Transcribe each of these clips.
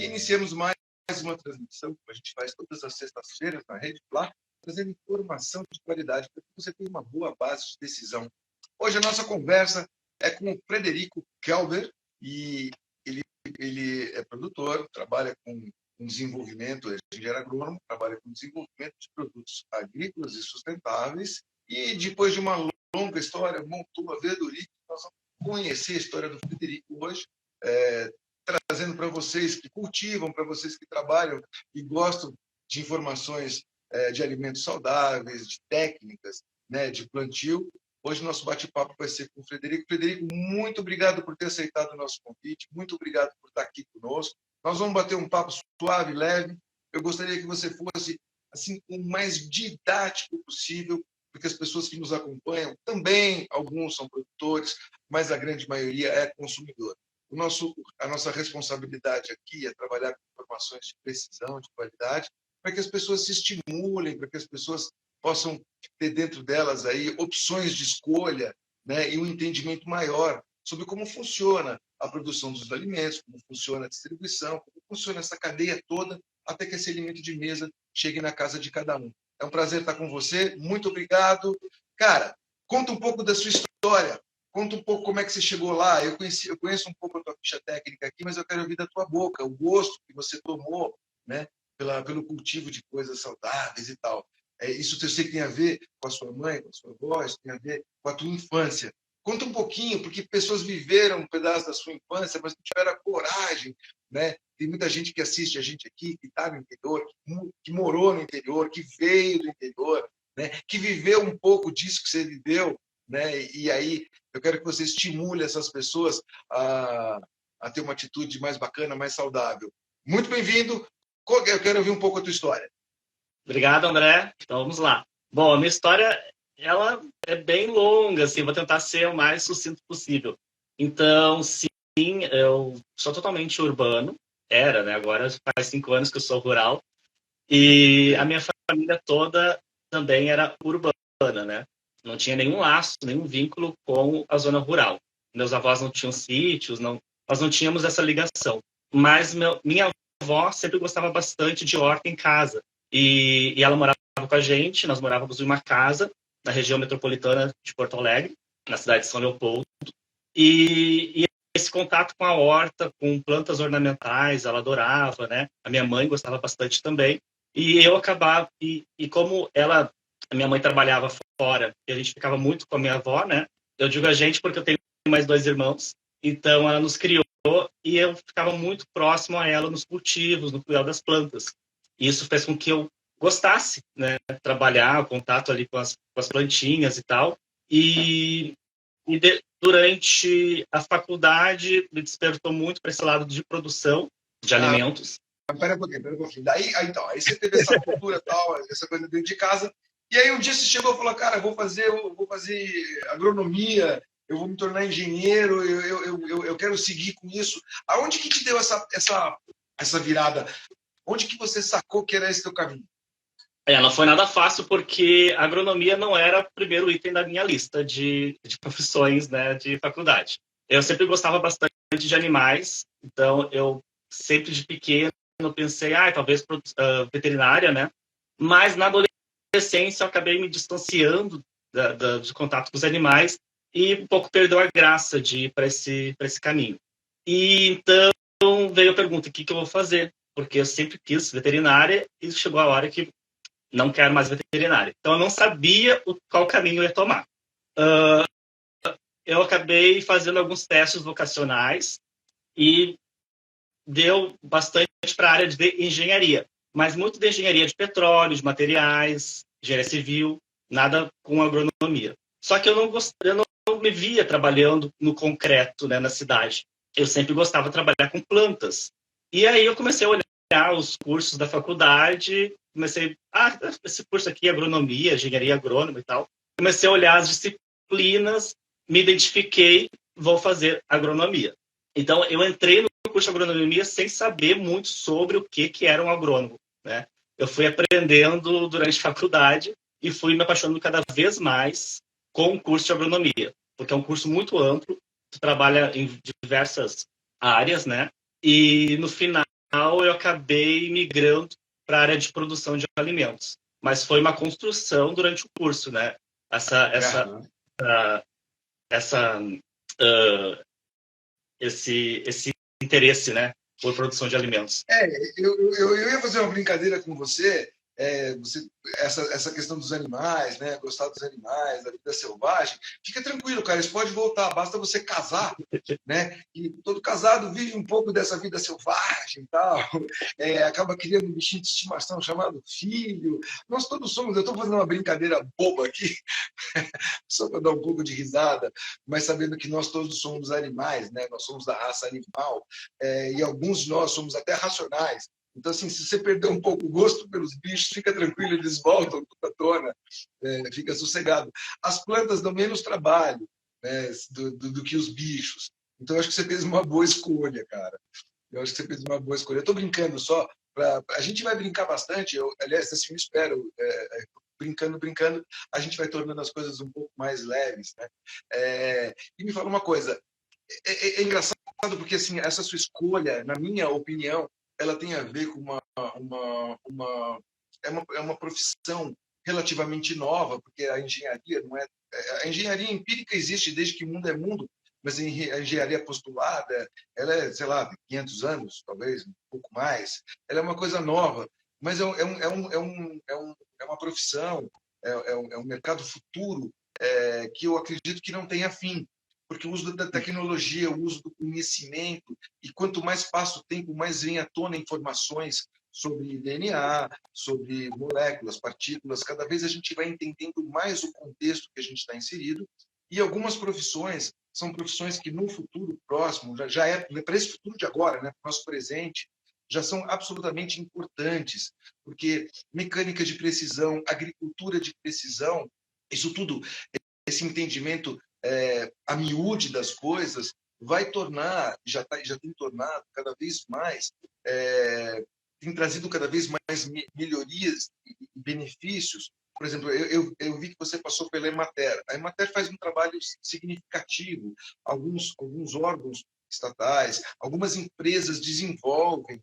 E iniciamos mais uma transmissão, que a gente faz todas as sextas-feiras na Rede Plá, trazendo informação de qualidade para que você tenha uma boa base de decisão. Hoje a nossa conversa é com o Frederico Kelber, e ele é produtor, trabalha com desenvolvimento, é engenheiro agrônomo, trabalha com desenvolvimento de produtos agrícolas e sustentáveis, e depois de uma longa história, montou a Verdurik. Nós vamos conhecer a história do Frederico hoje, trazendo para vocês que cultivam, para vocês que trabalham e gostam de informações de alimentos saudáveis, de técnicas, né, de plantio. Hoje nosso bate-papo vai ser com o Frederico. Frederico, muito obrigado por ter aceitado o nosso convite, muito obrigado por estar aqui conosco. Nós vamos bater um papo suave, leve. Eu gostaria que você fosse assim, o mais didático possível, porque as pessoas que nos acompanham, também alguns são produtores, mas a grande maioria é consumidor. A nossa responsabilidade aqui é trabalhar com informações de precisão, de qualidade, para que as pessoas se estimulem, para que as pessoas possam ter dentro delas aí opções de escolha, né, e um entendimento maior sobre como funciona a produção dos alimentos, como funciona a distribuição, como funciona essa cadeia toda, até que esse alimento de mesa chegue na casa de cada um. É um prazer estar com você, muito obrigado. Cara, conta um pouco da sua história, conta um pouco como é que você chegou lá. Eu conheço um pouco a tua ficha técnica aqui, mas eu quero ouvir da tua boca, o gosto que você tomou, né, pelo cultivo de coisas saudáveis e tal. Isso eu sei que tem a ver com a sua mãe, com a sua avó, isso tem a ver com a tua infância. Conta um pouquinho, porque pessoas viveram um pedaço da sua infância, mas não tiveram a coragem, né? Tem muita gente que assiste a gente aqui, que está no interior, que morou no interior, que veio do interior, né? Que viveu um pouco disso que você viveu, né? E aí eu quero que você estimule essas pessoas a ter uma atitude mais bacana, mais saudável. Muito bem-vindo. Eu quero ouvir um pouco a tua história. Obrigado, André. Então, vamos lá. Bom, a minha história, ela é bem longa, assim, vou tentar ser o mais sucinto possível. Então, sim, eu sou totalmente urbano, né? Agora faz 5 anos que eu sou rural. E a minha família toda também era urbana, né? Não tinha nenhum laço, nenhum vínculo com a zona rural. Meus avós não tinham sítios, nós não tínhamos essa ligação. Mas minha avó sempre gostava bastante de horta em casa. E ela morava com a gente, nós morávamos em uma casa na região metropolitana de Porto Alegre, na cidade de São Leopoldo. E esse contato com a horta, com plantas ornamentais, ela adorava, né? A minha mãe gostava bastante também. E eu acabava, como a minha mãe trabalhava fora, e a gente ficava muito com a minha avó, né? Eu digo a gente porque eu tenho mais 2 irmãos, então ela nos criou e eu ficava muito próximo a ela nos cultivos, no cuidado das plantas. E isso fez com que eu gostasse, né? Trabalhar, o contato ali com as plantinhas e tal. Durante a faculdade, me despertou muito para esse lado de produção de alimentos. Pera um pouquinho. Aí você teve essa cultura tal, essa coisa dentro de casa, e aí um dia você chegou e falou, cara, eu vou fazer agronomia, eu vou me tornar engenheiro, eu quero seguir com isso. Aonde que te deu essa virada? Onde que você sacou que era esse teu caminho? Não foi nada fácil, porque a agronomia não era o primeiro item da minha lista de profissões, né, de faculdade. Eu sempre gostava bastante de animais, então eu sempre de pequeno pensei, talvez veterinária, né? Mas na adolescência eu acabei me distanciando de contato com os animais e um pouco perdeu a graça de ir para esse caminho. E então veio a pergunta, o que eu vou fazer? Porque eu sempre quis veterinária e chegou a hora que não quero mais veterinária. Então, eu não sabia qual caminho eu ia tomar. Eu acabei fazendo alguns testes vocacionais e deu bastante para a área de engenharia, mas muito de engenharia de petróleo, de materiais, engenharia civil, nada com agronomia. Só que eu não me via trabalhando no concreto, né, na cidade. Eu sempre gostava de trabalhar com plantas. E aí eu comecei a olhar os cursos da faculdade, comecei, esse curso aqui é agronomia, engenharia agrônoma e tal. Comecei a olhar as disciplinas, me identifiquei, vou fazer agronomia. Então, eu entrei no curso de agronomia sem saber muito sobre o que era um agrônomo, né? Eu fui aprendendo durante a faculdade e fui me apaixonando cada vez mais com o curso de agronomia, porque é um curso muito amplo, tu trabalha em diversas áreas, né? E no final eu acabei migrando para a área de produção de alimentos. Mas foi uma construção durante o curso, né? Essa esse interesse, né, por produção de alimentos. Eu ia fazer uma brincadeira com você, essa questão dos animais, né, gostar dos animais, da vida selvagem. Fica tranquilo, cara, isso pode voltar, basta você casar, né? E todo casado vive um pouco dessa vida selvagem e tal, acaba criando um bichinho de estimação chamado filho. Nós todos somos, eu estou fazendo uma brincadeira boba aqui, só para dar um pouco de risada, mas sabendo que nós todos somos animais, né? Nós somos da raça animal, e alguns de nós somos até racionais. Então, assim, se você perder um pouco o gosto pelos bichos, fica tranquilo, eles voltam à tona, fica sossegado. As plantas dão menos trabalho, né, do que os bichos. Então, eu acho que você fez uma boa escolha, cara. Eu acho que você fez uma boa escolha. Eu estou brincando só. A gente vai brincar bastante. Aliás, assim, eu espero. Brincando, a gente vai tornando as coisas um pouco mais leves, né? E me fala uma coisa. É engraçado porque, assim, essa sua escolha, na minha opinião, ela tem a ver com é uma profissão relativamente nova, porque a engenharia não é... A engenharia empírica existe desde que o mundo é mundo, mas a engenharia postulada, ela é, sei lá, 500 anos, talvez, um pouco mais. Ela é uma coisa nova, mas é uma profissão, é um mercado futuro que eu acredito que não tenha fim, porque o uso da tecnologia, o uso do conhecimento, e quanto mais passa o tempo, mais vem à tona informações sobre DNA, sobre moléculas, partículas. Cada vez a gente vai entendendo mais o contexto que a gente está inserido, e algumas profissões são profissões que no futuro próximo, já é para esse futuro de agora, né, para o nosso presente, já são absolutamente importantes, porque mecânica de precisão, agricultura de precisão, isso tudo, esse entendimento a miúde das coisas, vai tornar, já tem tornado cada vez mais, tem trazido cada vez mais melhorias e benefícios. Por exemplo, eu vi que você passou pela Emater. A Emater faz um trabalho significativo. Alguns órgãos estatais, algumas empresas desenvolvem.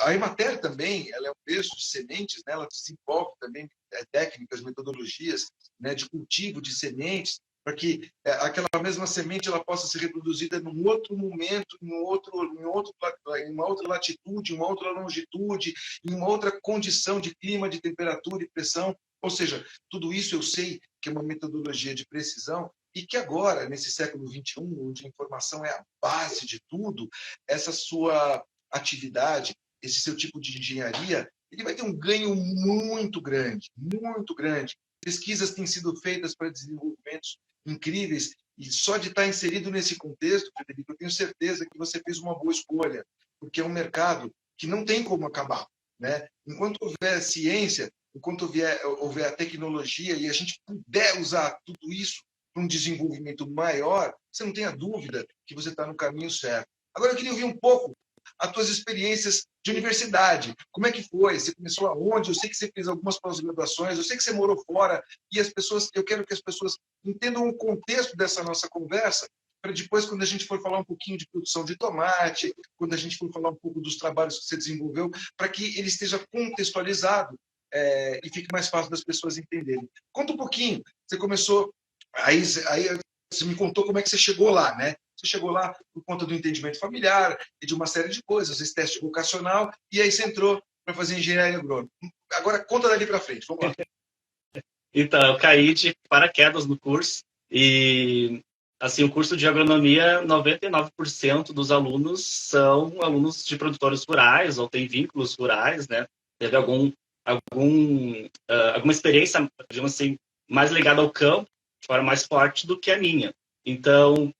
A Emater também, ela é um berço de sementes, né? Ela desenvolve também técnicas, metodologias, né, de cultivo de sementes, para que aquela mesma semente ela possa ser reproduzida num outro momento, em uma outra latitude, em uma outra longitude, em uma outra condição de clima, de temperatura e pressão. Ou seja, tudo isso eu sei que é uma metodologia de precisão e que agora, nesse século XXI, onde a informação é a base de tudo, essa sua atividade, esse seu tipo de engenharia, ele vai ter um ganho muito grande, muito grande. Pesquisas têm sido feitas para desenvolvimentos incríveis, e só de estar inserido nesse contexto, Frederico, eu tenho certeza que você fez uma boa escolha, porque é um mercado que não tem como acabar, né? Enquanto houver ciência, enquanto houver a tecnologia e a gente puder usar tudo isso para um desenvolvimento maior, você não tenha dúvida que você está no caminho certo. Agora eu queria ouvir um pouco as tuas experiências de universidade. Como é que foi? Você começou aonde? Eu sei que você fez algumas pós-graduações, eu sei que você morou fora, e eu quero que as pessoas entendam o contexto dessa nossa conversa, para depois, quando a gente for falar um pouquinho de produção de tomate, quando a gente for falar um pouco dos trabalhos que você desenvolveu, para que ele esteja contextualizado e fique mais fácil das pessoas entenderem. Conta um pouquinho. Você começou, aí você me contou como é que você chegou lá, né? Você chegou lá por conta do entendimento familiar e de uma série de coisas, esse teste vocacional, e aí você entrou para fazer engenharia agrônoma. Agora, conta dali para frente, vamos lá. Então, eu caí de paraquedas no curso e, assim, o curso de agronomia, 99% dos alunos são alunos de produtores rurais ou têm vínculos rurais, né? Teve alguma experiência, digamos assim, mais ligada ao campo, de forma mais forte do que a minha. Então,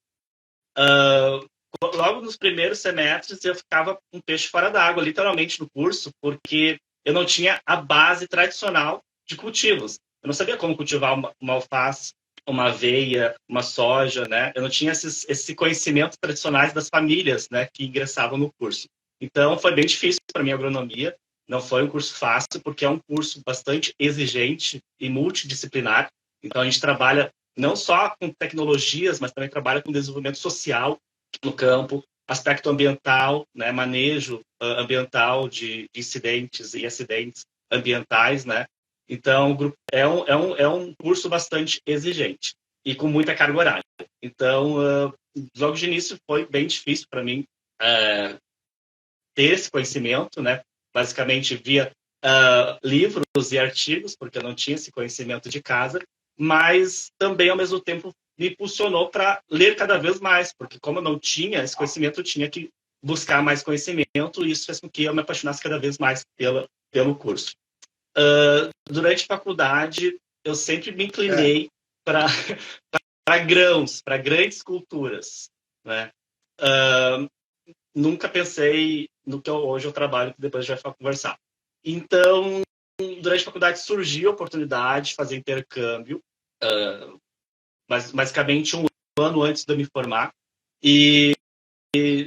logo nos primeiros semestres, eu ficava um peixe fora d'água, literalmente, no curso, porque eu não tinha a base tradicional de cultivos. Eu não sabia como cultivar uma alface, uma aveia, uma soja, né? Eu não tinha esse conhecimento tradicionais das famílias, né, que ingressavam no curso. Então, foi bem difícil para mim a agronomia. Não foi um curso fácil, porque é um curso bastante exigente e multidisciplinar. Então, a gente trabalha não só com tecnologias, mas também trabalha com desenvolvimento social no campo, aspecto ambiental, né, manejo ambiental de incidentes e acidentes ambientais, né? Então, é um curso bastante exigente e com muita carga horária. Então, logo de início foi bem difícil para mim ter esse conhecimento, né? Basicamente via livros e artigos, porque eu não tinha esse conhecimento de casa, mas também, ao mesmo tempo, me impulsionou para ler cada vez mais, porque como eu não tinha esse conhecimento, eu tinha que buscar mais conhecimento, e isso fez com que eu me apaixonasse cada vez mais pelo curso. Durante a faculdade, eu sempre me inclinei para grãos, para grandes culturas, né? Nunca pensei no que hoje eu trabalho, que depois a gente vai conversar. Então, durante a faculdade surgiu a oportunidade de fazer intercâmbio, basicamente um ano antes de eu me formar, e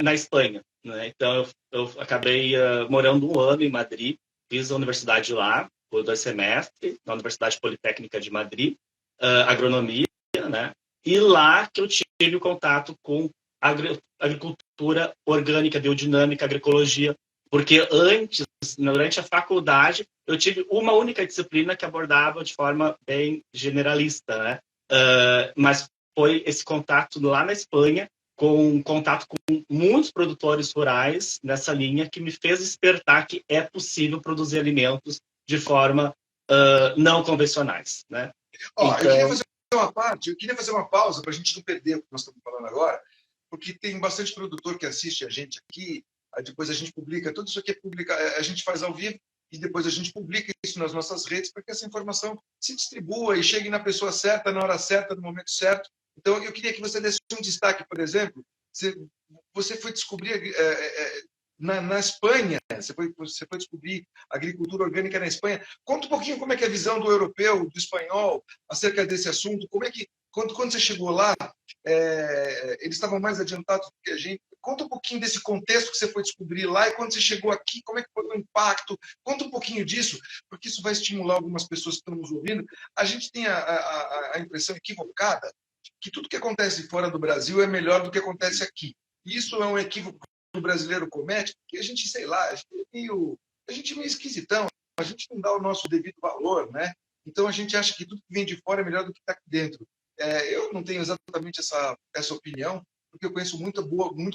na Espanha, né? Então, eu acabei morando um ano em Madrid, fiz a universidade lá, por 2 semestres, na Universidade Politécnica de Madrid, agronomia, né? E lá que eu tive o contato com agricultura orgânica, biodinâmica, agroecologia, porque antes, durante a faculdade, eu tive uma única disciplina que abordava de forma bem generalista, né? Mas foi esse contato lá na Espanha, com contato com muitos produtores rurais nessa linha, que me fez despertar que é possível produzir alimentos de forma não convencionais, né? Ó, eu queria fazer uma parte, eu queria fazer uma pausa para a gente não perder o que nós estamos falando agora, porque tem bastante produtor que assiste a gente aqui, aí depois a gente publica, tudo isso aqui a gente faz ao vivo e depois a gente publica isso nas nossas redes para que essa informação se distribua e chegue na pessoa certa, na hora certa, no momento certo. Então, eu queria que você desse um destaque, por exemplo, você foi descobrir na Espanha, você foi descobrir agricultura orgânica na Espanha. Conta um pouquinho como é que é a visão do europeu, do espanhol, acerca desse assunto. Como é que, quando você chegou lá, eles estavam mais adiantados do que a gente. Conta um pouquinho desse contexto que você foi descobrir lá e quando você chegou aqui, como é que foi o impacto? Conta um pouquinho disso, porque isso vai estimular algumas pessoas que estão nos ouvindo. A gente tem a impressão equivocada que tudo que acontece fora do Brasil é melhor do que acontece aqui. Isso é um equívoco que o brasileiro comete, porque a gente, sei lá, a gente é meio esquisitão, a gente não dá o nosso devido valor, né? Então a gente acha que tudo que vem de fora é melhor do que está aqui dentro. Eu não tenho exatamente essa opinião, porque eu conheço muita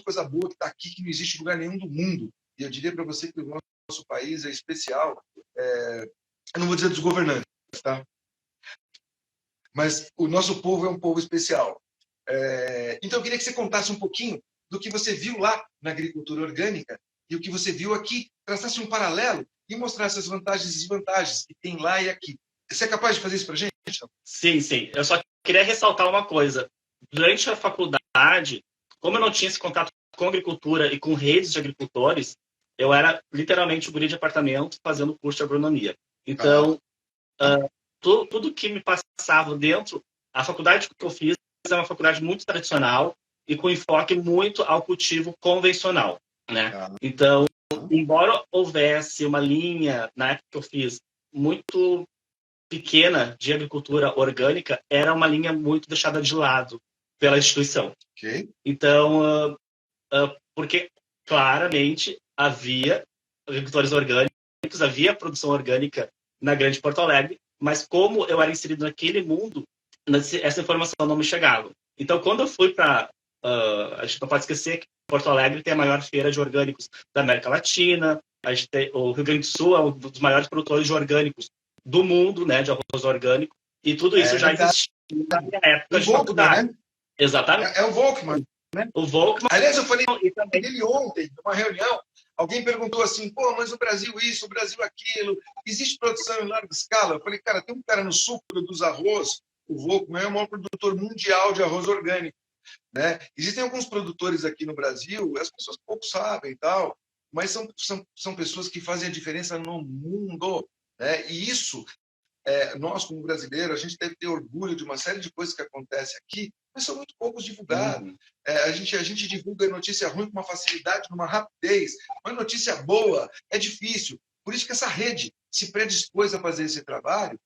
coisa boa que está aqui, que não existe em lugar nenhum do mundo. E eu diria para você que o nosso país é especial. Eu não vou dizer dos governantes, tá? Mas o nosso povo é um povo especial. Então, eu queria que você contasse um pouquinho do que você viu lá na agricultura orgânica e o que você viu aqui, traçasse um paralelo e mostrasse as vantagens e desvantagens que tem lá e aqui. Você é capaz de fazer isso para a gente? Sim, sim. Eu só queria ressaltar uma coisa. Durante a faculdade, como eu não tinha esse contato com agricultura e com redes de agricultores, eu era literalmente o guri de apartamento fazendo curso de agronomia. Então, tudo que me passava dentro, a faculdade que eu fiz é uma faculdade muito tradicional e com enfoque muito ao cultivo convencional, né? Então, embora houvesse uma linha, na época que eu fiz, muito pequena de agricultura orgânica, era uma linha muito deixada de lado pela instituição. Okay. Então, porque claramente havia agricultores orgânicos, havia produção orgânica na Grande Porto Alegre, mas como eu era inserido naquele mundo, essa informação não me chegava. Então, quando eu fui para... a gente não pode esquecer que Porto Alegre tem a maior feira de orgânicos da América Latina, o Rio Grande do Sul é um dos maiores produtores de orgânicos do mundo, né, de arroz orgânico, e tudo isso já existia na minha época de faculdade. Né? Exatamente. É o Volkmann, né? O Volkmann. Aliás, eu falei dele ontem, numa reunião, alguém perguntou assim, pô, mas o Brasil isso, o Brasil aquilo, existe produção em larga escala? Eu falei, cara, tem um cara no sul que produz arroz, o Volkmann é o maior produtor mundial de arroz orgânico, né? Existem alguns produtores aqui no Brasil, as pessoas pouco sabem e tal, mas são pessoas que fazem a diferença no mundo, né? E isso, nós como brasileiros, a gente deve ter orgulho de uma série de coisas que acontecem aqui, mas são muito poucos divulgados. A gente divulga notícia ruim com uma facilidade, numa rapidez, mas notícia boa é difícil. Por isso que essa rede se predispôs a fazer esse trabalho,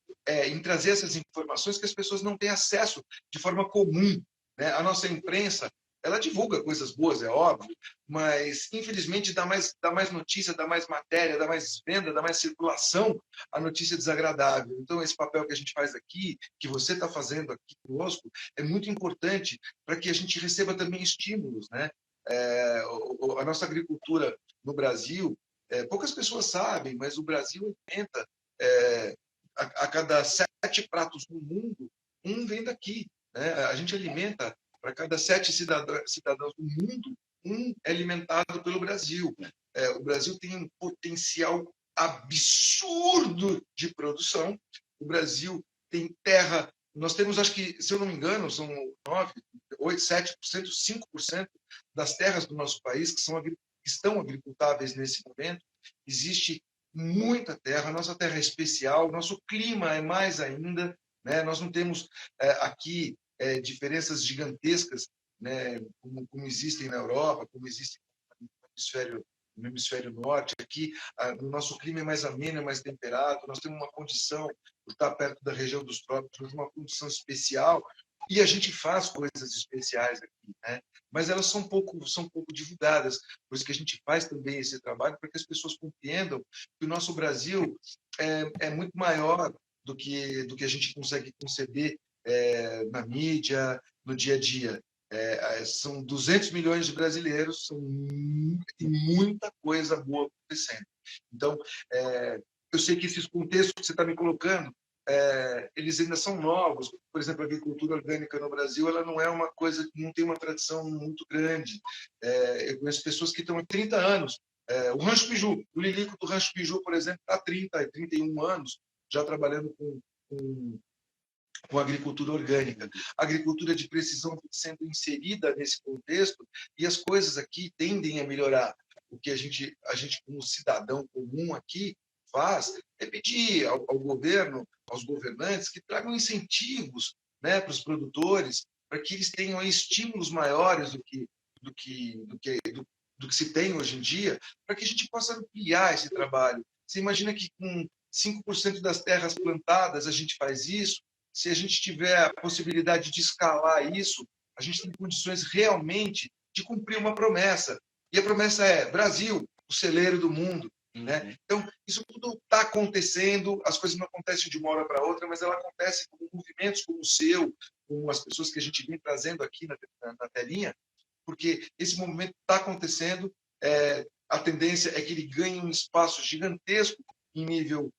em trazer essas informações que as pessoas não têm acesso de forma comum, né? A nossa imprensa ela divulga coisas boas, é óbvio, mas, infelizmente, dá mais notícia, dá mais matéria, dá mais venda, dá mais circulação a notícia desagradável. Então, esse papel que a gente faz aqui, que você está fazendo aqui conosco, é muito importante para que a gente receba também estímulos, né? A nossa agricultura no Brasil, poucas pessoas sabem, mas o Brasil alimenta, a cada 7 pratos no mundo, um vem daqui, né? A gente alimenta, para cada 7 cidadãos do mundo, um é alimentado pelo Brasil. O Brasil tem um potencial absurdo de produção. O Brasil tem terra. Nós temos, acho que, se eu não me engano, são 9, 8, 7%, 5% das terras do nosso país que estão agricultáveis nesse momento. Existe muita terra, nossa terra é especial, nosso clima é mais ainda, né? Nós não temos aqui diferenças gigantescas, né? Como existem na Europa, como existem no hemisfério norte. Aqui, o nosso clima é mais ameno, é mais temperado, nós temos uma condição, por estar perto da região dos trópicos, uma condição especial, e a gente faz coisas especiais aqui, né? Mas elas são pouco divulgadas, por isso que a gente faz também esse trabalho, para que as pessoas compreendam que o nosso Brasil é muito maior do que a gente consegue conceber na mídia, no dia a dia. São 200 milhões de brasileiros, tem muita coisa boa acontecendo. Então, eu sei que esses contextos que você está me colocando, eles ainda são novos. Por exemplo, a agricultura orgânica no Brasil, ela não é uma coisa, não tem uma tradição muito grande. Eu conheço pessoas que estão há 30 anos. O Rancho Piju, o Lilico do Rancho Piju, por exemplo, está há 31 anos já trabalhando com agricultura orgânica. A agricultura de precisão sendo inserida nesse contexto, e as coisas aqui tendem a melhorar. O que a gente como cidadão comum aqui faz é pedir ao governo, aos governantes, que tragam incentivos, né, para os produtores, para que eles tenham estímulos maiores do que se tem hoje em dia, para que a gente possa ampliar esse trabalho. Você imagina que com 5% das terras plantadas a gente faz isso? Se a gente tiver a possibilidade de escalar isso, a gente tem condições realmente de cumprir uma promessa. E a promessa é Brasil, o celeiro do mundo, né? Então, isso tudo está acontecendo, as coisas não acontecem de uma hora para outra, mas ela acontece com movimentos como o seu, com as pessoas que a gente vem trazendo aqui na telinha, porque esse movimento está acontecendo, a tendência é que ele ganhe um espaço gigantesco em nível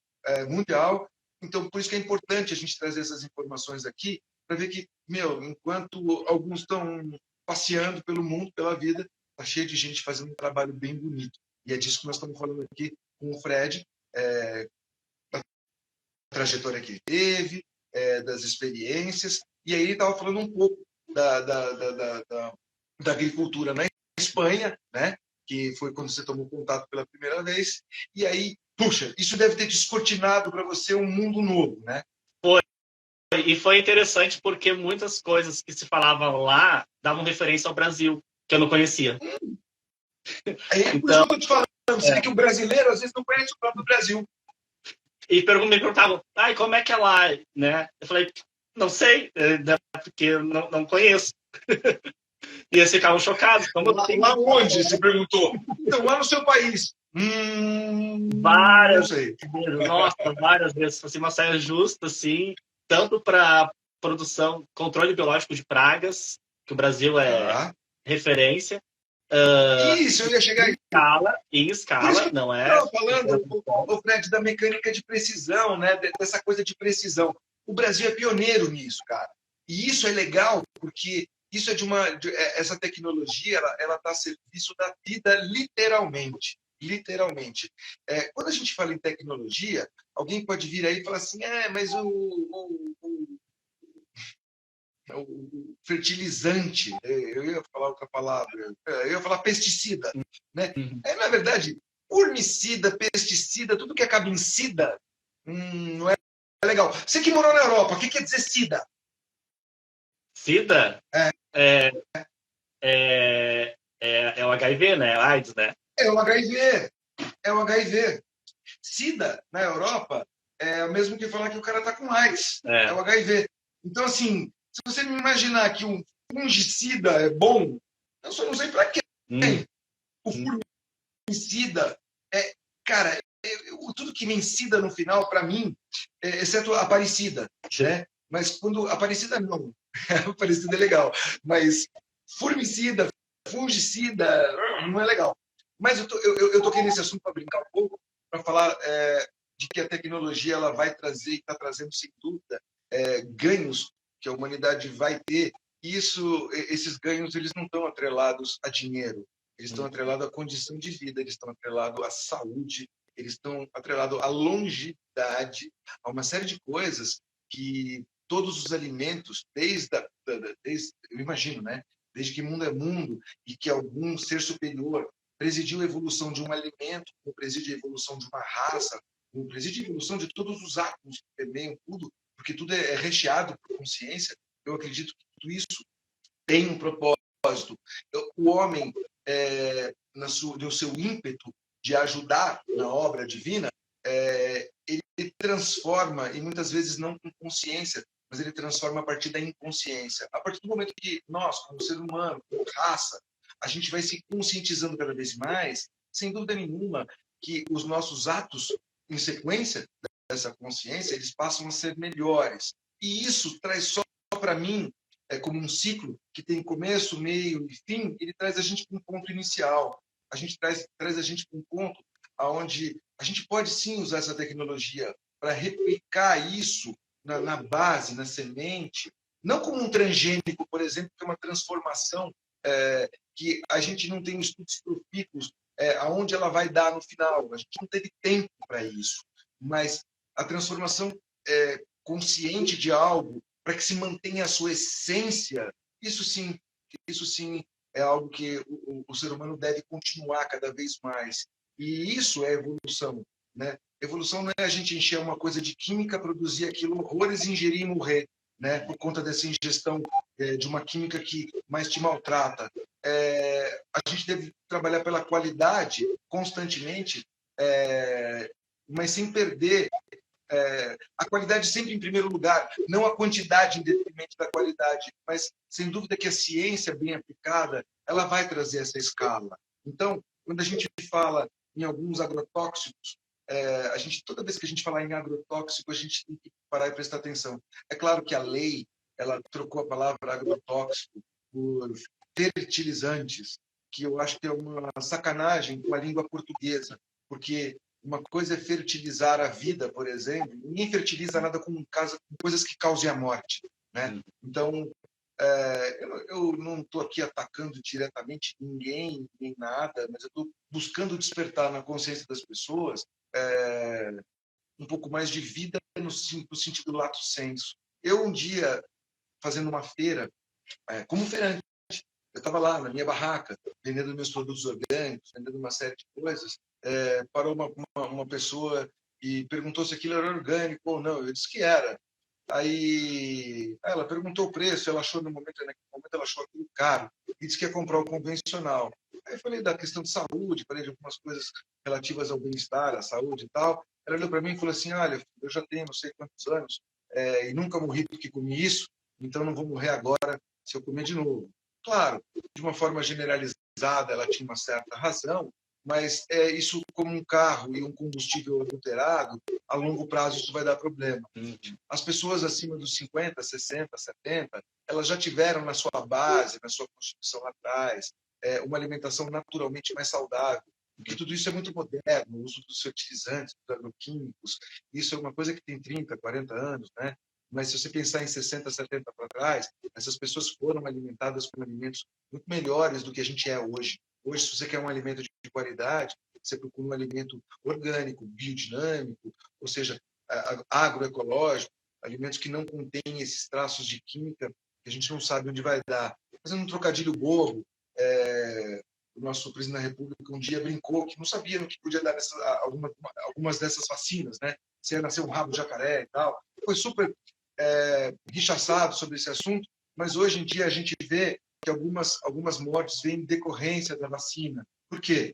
mundial. Então, por isso que é importante a gente trazer essas informações aqui, para ver que, enquanto alguns estão passeando pelo mundo, pela vida, está cheio de gente fazendo um trabalho bem bonito. E é disso que nós estamos falando aqui com o Fred, da trajetória que ele teve, das experiências. E aí ele estava falando um pouco da agricultura na Espanha, né? Que foi quando você tomou contato pela primeira vez. E aí, puxa, isso deve ter descortinado para você um mundo novo, né? E foi interessante porque muitas coisas que se falavam lá davam referência ao Brasil, que eu não conhecia. Por isso que eu estou te falando. Você vê que o brasileiro, às vezes, não conhece o próprio Brasil. E me perguntavam, como é que é lá? Né? Eu falei, não sei, porque eu não conheço. E eles ficavam chocados. Lá onde? Você perguntou. Então, lá no seu país. Várias vezes. Nossa, várias vezes. Assim, uma saia justa, assim, tanto para produção, controle biológico de pragas, que o Brasil é referência. Isso, eu ia chegar em escala, não é? Não, falando, o Fred, da mecânica de precisão, né? Dessa coisa de precisão. O Brasil é pioneiro nisso, cara. E isso é legal, porque isso essa tecnologia, ela está a serviço da vida, literalmente. Literalmente. Quando a gente fala em tecnologia, alguém pode vir aí e falar assim, mas o fertilizante, eu ia falar outra palavra, eu ia falar pesticida, né? Na verdade, urmicida, pesticida, tudo que acaba em sida, não é legal. Você que morou na Europa, o que quer dizer sida? SIDA? É o HIV, né? AIDS, né? É o HIV. É o HIV. SIDA, na Europa, é o mesmo que falar que o cara está com AIDS. É o HIV. Então, assim, se você me imaginar que um fungicida é bom, Eu só não sei para quem. O furmicida, cara, tudo que me incida no final, para mim, exceto a Aparecida, né? Mas quando Aparecida não, Aparecida é legal, mas furmicida, fungicida, não é legal. Mas eu toquei nesse assunto para brincar um pouco, para falar de que a tecnologia ela vai trazer e está trazendo, sem dúvida, ganhos que a humanidade vai ter. Esses ganhos eles não estão atrelados a dinheiro, eles estão atrelados à condição de vida, eles estão atrelados à saúde, eles estão atrelados à longevidade, a uma série de coisas que todos os alimentos, eu imagino, né? Desde que mundo é mundo e que algum ser superior presidiu a evolução de um alimento, como preside a evolução de uma raça, como preside a evolução de todos os átomos que permeiam tudo, porque tudo é recheado por consciência. Eu acredito que tudo isso tem um propósito. O homem, no seu ímpeto de ajudar na obra divina, ele transforma, e muitas vezes não com consciência, mas ele transforma a partir da inconsciência. A partir do momento que nós, como ser humano, como raça, a gente vai se conscientizando cada vez mais, sem dúvida nenhuma, que os nossos atos, em sequência dessa consciência, eles passam a ser melhores. E isso traz só para mim, como um ciclo que tem começo, meio e fim, ele traz a gente para um ponto inicial. A gente traz a gente para um ponto onde a gente pode sim usar essa tecnologia para replicar isso na base, na semente, não como um transgênico, por exemplo, que é uma transformação que a gente não tem estudos profícuos aonde ela vai dar no final. A gente não teve tempo para isso. Mas a transformação consciente de algo para que se mantenha a sua essência, isso sim é algo que o ser humano deve continuar cada vez mais. E isso é evolução, né? Evolução não é a gente encher uma coisa de química, produzir aquilo, horrores, ingerir e morrer, né? Por conta dessa ingestão de uma química que mais te maltrata. A gente deve trabalhar pela qualidade constantemente, mas sem perder a qualidade sempre em primeiro lugar, não a quantidade em detrimento da qualidade, mas sem dúvida que a ciência bem aplicada, ela vai trazer essa escala. Então, quando a gente fala em alguns agrotóxicos, toda vez que a gente falar em agrotóxico, a gente tem que parar e prestar atenção. É claro que a lei, ela trocou a palavra agrotóxico por fertilizantes, que eu acho que é uma sacanagem com a língua portuguesa, porque uma coisa é fertilizar a vida, por exemplo. Ninguém fertiliza nada com coisas que causem a morte, né? Então, eu não estou aqui atacando diretamente ninguém, nem nada, mas eu estou buscando despertar na consciência das pessoas um pouco mais de vida no sentido lato sensu. Eu, um dia, fazendo uma feira, como feirante, eu estava lá na minha barraca, vendendo meus produtos orgânicos, vendendo uma série de coisas. Parou uma pessoa e perguntou se aquilo era orgânico ou não. Eu disse que era. Aí ela perguntou o preço, naquele momento ela achou aquilo caro e disse que ia comprar o convencional. Aí eu falei da questão de saúde, falei de algumas coisas relativas ao bem-estar, à saúde e tal. Ela olhou para mim e falou assim: olha, eu já tenho não sei quantos anos e nunca morri porque comi isso, então não vou morrer agora se eu comer de novo. Claro, de uma forma generalizada, ela tinha uma certa razão, mas isso como um carro e um combustível adulterado, a longo prazo isso vai dar problema. As pessoas acima dos 50, 60, 70, elas já tiveram na sua base, na sua constituição lá atrás, uma alimentação naturalmente mais saudável, porque tudo isso é muito moderno, o uso dos fertilizantes, dos agroquímicos, isso é uma coisa que tem 30, 40 anos, né? Mas se você pensar em 60, 70 para trás, essas pessoas foram alimentadas com alimentos muito melhores do que a gente é hoje. Hoje, se você quer um alimento de qualidade, você procura um alimento orgânico, biodinâmico, ou seja, agroecológico, alimentos que não contêm esses traços de química que a gente não sabe onde vai dar. Fazendo um trocadilho bobo, o nosso presidente da República um dia brincou que não sabia no que podia dar algumas dessas vacinas, né? Se ia nascer um rabo de jacaré e tal. Foi super rechaçado sobre esse assunto, mas hoje em dia a gente vê que algumas mortes vêm em decorrência da vacina. Por quê?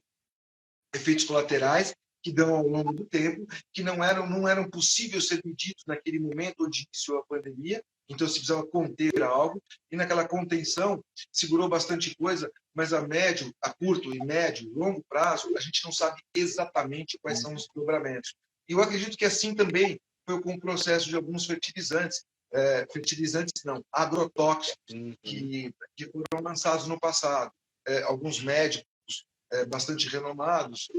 Efeitos colaterais que dão ao longo do tempo, que não eram possíveis ser medidos naquele momento onde iniciou a pandemia, então se precisava conter algo, e naquela contenção segurou bastante coisa, mas a curto e médio, longo prazo, a gente não sabe exatamente quais são os desdobramentos. E eu acredito que assim também foi com o processo de alguns fertilizantes agrotóxicos, que foram lançados no passado. Alguns médicos bastante renomados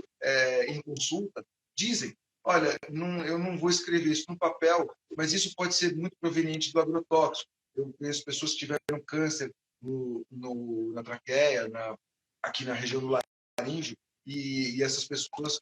em consulta dizem, olha, eu não vou escrever isso no papel, mas isso pode ser muito proveniente do agrotóxico. Eu conheço pessoas que tiveram câncer na traqueia, aqui na região do laríngeo, e essas pessoas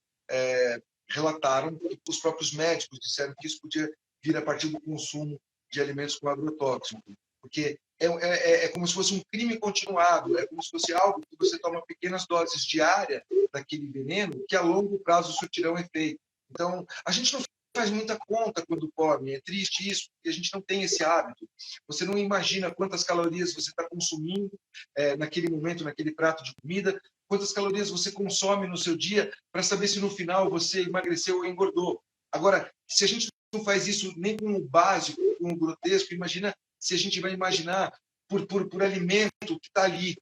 relataram que os próprios médicos disseram que isso podia vir a partir do consumo de alimentos com agrotóxico, porque é como se fosse um crime continuado, é como se fosse algo que você toma pequenas doses diárias daquele veneno que a longo prazo surtirão efeito. Então, a gente não faz muita conta quando come, é triste isso, porque a gente não tem esse hábito. Você não imagina quantas calorias você está consumindo naquele momento, naquele prato de comida, quantas calorias você consome no seu dia para saber se no final você emagreceu ou engordou. Agora, se a gente não faz isso nem com o básico, com o grotesco, imagina se a gente vai imaginar por alimento que está ali.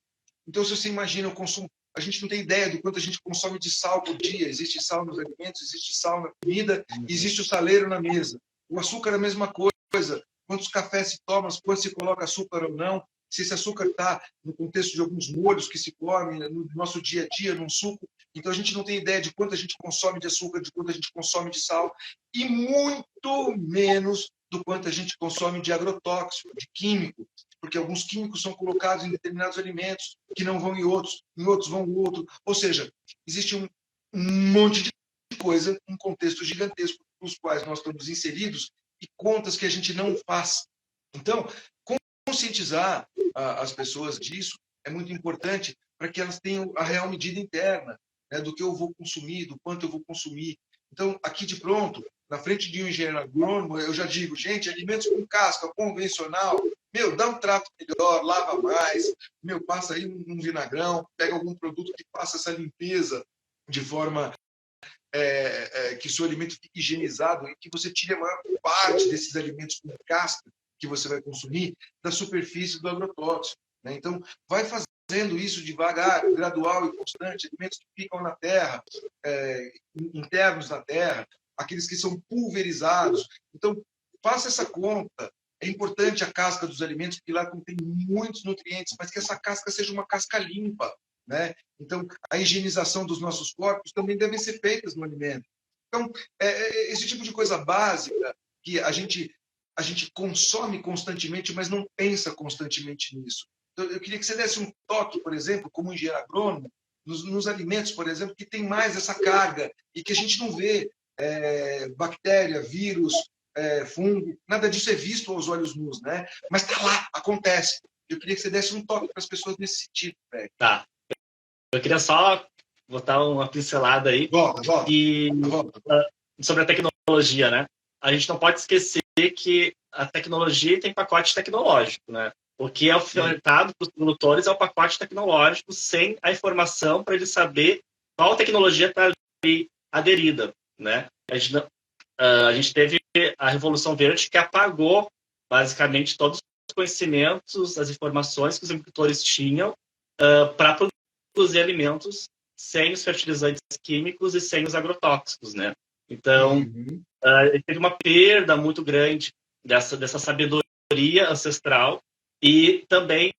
Então, se você imagina o consumo, a gente não tem ideia do quanto a gente consome de sal por dia. Existe sal nos alimentos, existe sal na comida, existe o saleiro na mesa. O açúcar é a mesma coisa. Quantos cafés se toma, quanto se coloca açúcar ou não, se esse açúcar está no contexto de alguns molhos que se come no nosso dia a dia, num suco. Então, a gente não tem ideia de quanto a gente consome de açúcar, de quanto a gente consome de sal, e muito menos do quanto a gente consome de agrotóxico, de químico, porque alguns químicos são colocados em determinados alimentos que não vão em outros vão em outro. Ou seja, existe um monte de coisa, um contexto gigantesco nos quais nós estamos inseridos e contas que a gente não faz. Então, conscientizar as pessoas disso é muito importante para que elas tenham a real medida interna, né, do que eu vou consumir, do quanto eu vou consumir. Então, aqui de pronto, na frente de um engenheiro agrônomo, eu já digo, gente, alimentos com casca convencional, dá um trato melhor, lava mais, passa aí um vinagrão, pega algum produto que faça essa limpeza de forma que o seu alimento fique higienizado e que você tire a maior parte desses alimentos com casca que você vai consumir da superfície do agrotóxico, né? Então, vai fazendo isso devagar, gradual e constante, alimentos que ficam na terra, internos na terra, aqueles que são pulverizados. Então, faça essa conta. É importante a casca dos alimentos, porque lá contém muitos nutrientes, mas que essa casca seja uma casca limpa, né? Então, a higienização dos nossos corpos também deve ser feita no alimento. Então, esse tipo de coisa básica que a gente consome constantemente, mas não pensa constantemente nisso. Então, eu queria que você desse um toque, por exemplo, como engenheiro agrônomo, nos alimentos, por exemplo, que tem mais essa carga e que a gente não vê bactéria, vírus, fungo, nada disso é visto aos olhos nus, né? Mas está lá, acontece. Eu queria que você desse um toque para as pessoas nesse sentido, velho. Tá. Eu queria só botar uma pincelada aí. Volta. Sobre a tecnologia, né? A gente não pode esquecer que a tecnologia tem pacote tecnológico, né? O que é ofertado para os produtores é o pacote tecnológico sem a informação para ele saber qual tecnologia está ali aderida, né? A gente teve a Revolução Verde que apagou basicamente todos os conhecimentos, as informações que os agricultores tinham para produzir alimentos sem os fertilizantes químicos e sem os agrotóxicos, né? Então, teve uma perda muito grande dessa sabedoria ancestral e também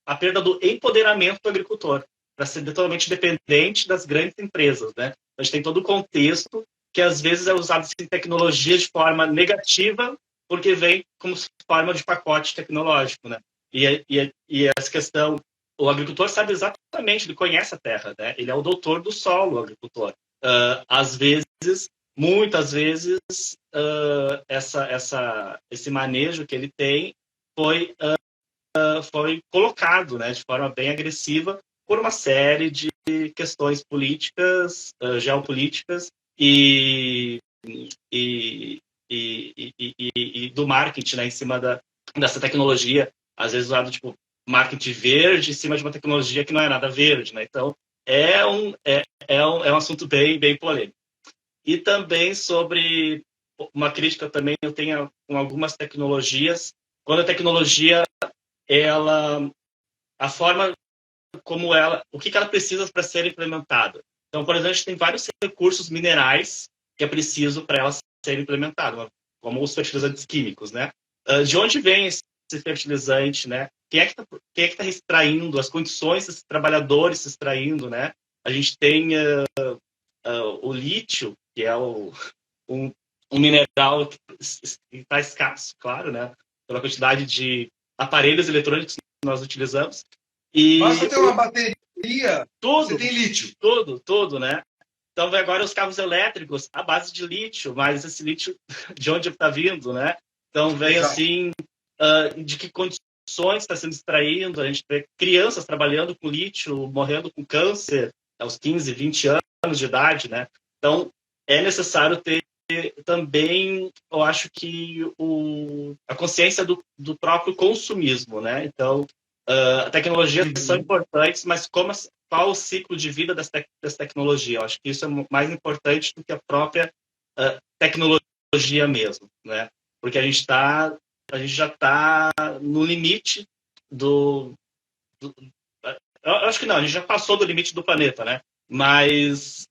a perda do empoderamento do agricultor, para ser totalmente dependente das grandes empresas, né? A gente tem todo o contexto que às vezes é usado em tecnologia de forma negativa, porque vem como forma de pacote tecnológico, né? E essa questão, o agricultor sabe exatamente, ele conhece a terra, né? Ele é o doutor do solo, o agricultor. Às vezes, muitas vezes, esse manejo que ele tem foi colocado, né, de forma bem agressiva por uma série de questões políticas, geopolíticas e do marketing, né, em cima dessa tecnologia, às vezes usado tipo marketing verde em cima de uma tecnologia que não é nada verde, né? Então é um assunto bem polêmico. E também sobre uma crítica também eu tenho com algumas tecnologias, quando a tecnologia, a forma como o que ela precisa para ser implementada. Então, por exemplo, a gente tem vários recursos minerais que é preciso para ela ser implementada, como os fertilizantes químicos, né? De onde vem esse fertilizante, né? Quem é que está extraindo, as condições desses trabalhadores se extraindo, né? A gente tem o lítio, que é um, um mineral que está escasso, claro, né? Pela quantidade de aparelhos eletrônicos que nós utilizamos. Basta ter uma bateria, você tudo, tem lítio. tudo, né? Então, agora os carros elétricos à base de lítio, mas esse lítio de onde está vindo, né? Então, vem Exato. assim, de que condições está sendo extraído. A gente vê crianças trabalhando com lítio, morrendo com câncer aos 15, 20 anos de idade, né? Então, é necessário ter também, eu acho que a consciência do próprio consumismo, né? Então, tecnologias são importantes, mas qual o ciclo de vida dessa tecnologia? Eu acho que isso é mais importante do que a própria tecnologia mesmo, né? Porque a gente já está no limite eu acho que não, a gente já passou do limite do planeta, né? Mas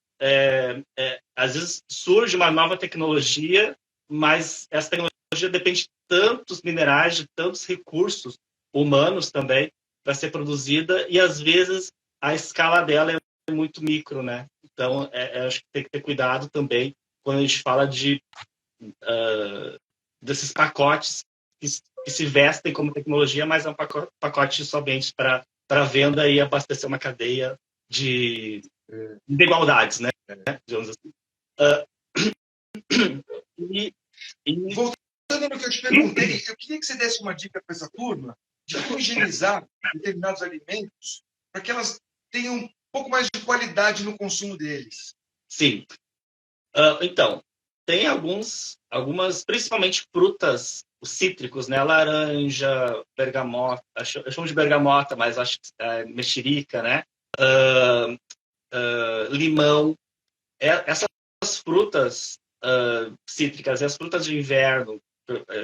às vezes surge uma nova tecnologia, mas essa tecnologia depende de tantos minerais, de tantos recursos humanos também para ser produzida, e às vezes a escala dela é muito micro, né? Então, acho que tem que ter cuidado também quando a gente fala desses pacotes que se vestem como tecnologia, mas é um pacote somente para venda e abastecer uma cadeia de desigualdades, né? Digamos assim. Voltando no que eu te perguntei, eu queria que você desse uma dica para essa turma de como higienizar determinados alimentos para que elas tenham um pouco mais de qualidade no consumo deles. Sim. Então, tem algumas, principalmente frutas cítricos, né? Laranja, bergamota, eu chamo de bergamota, mas acho que é mexerica, né? Limão. Essas frutas cítricas, as frutas de inverno,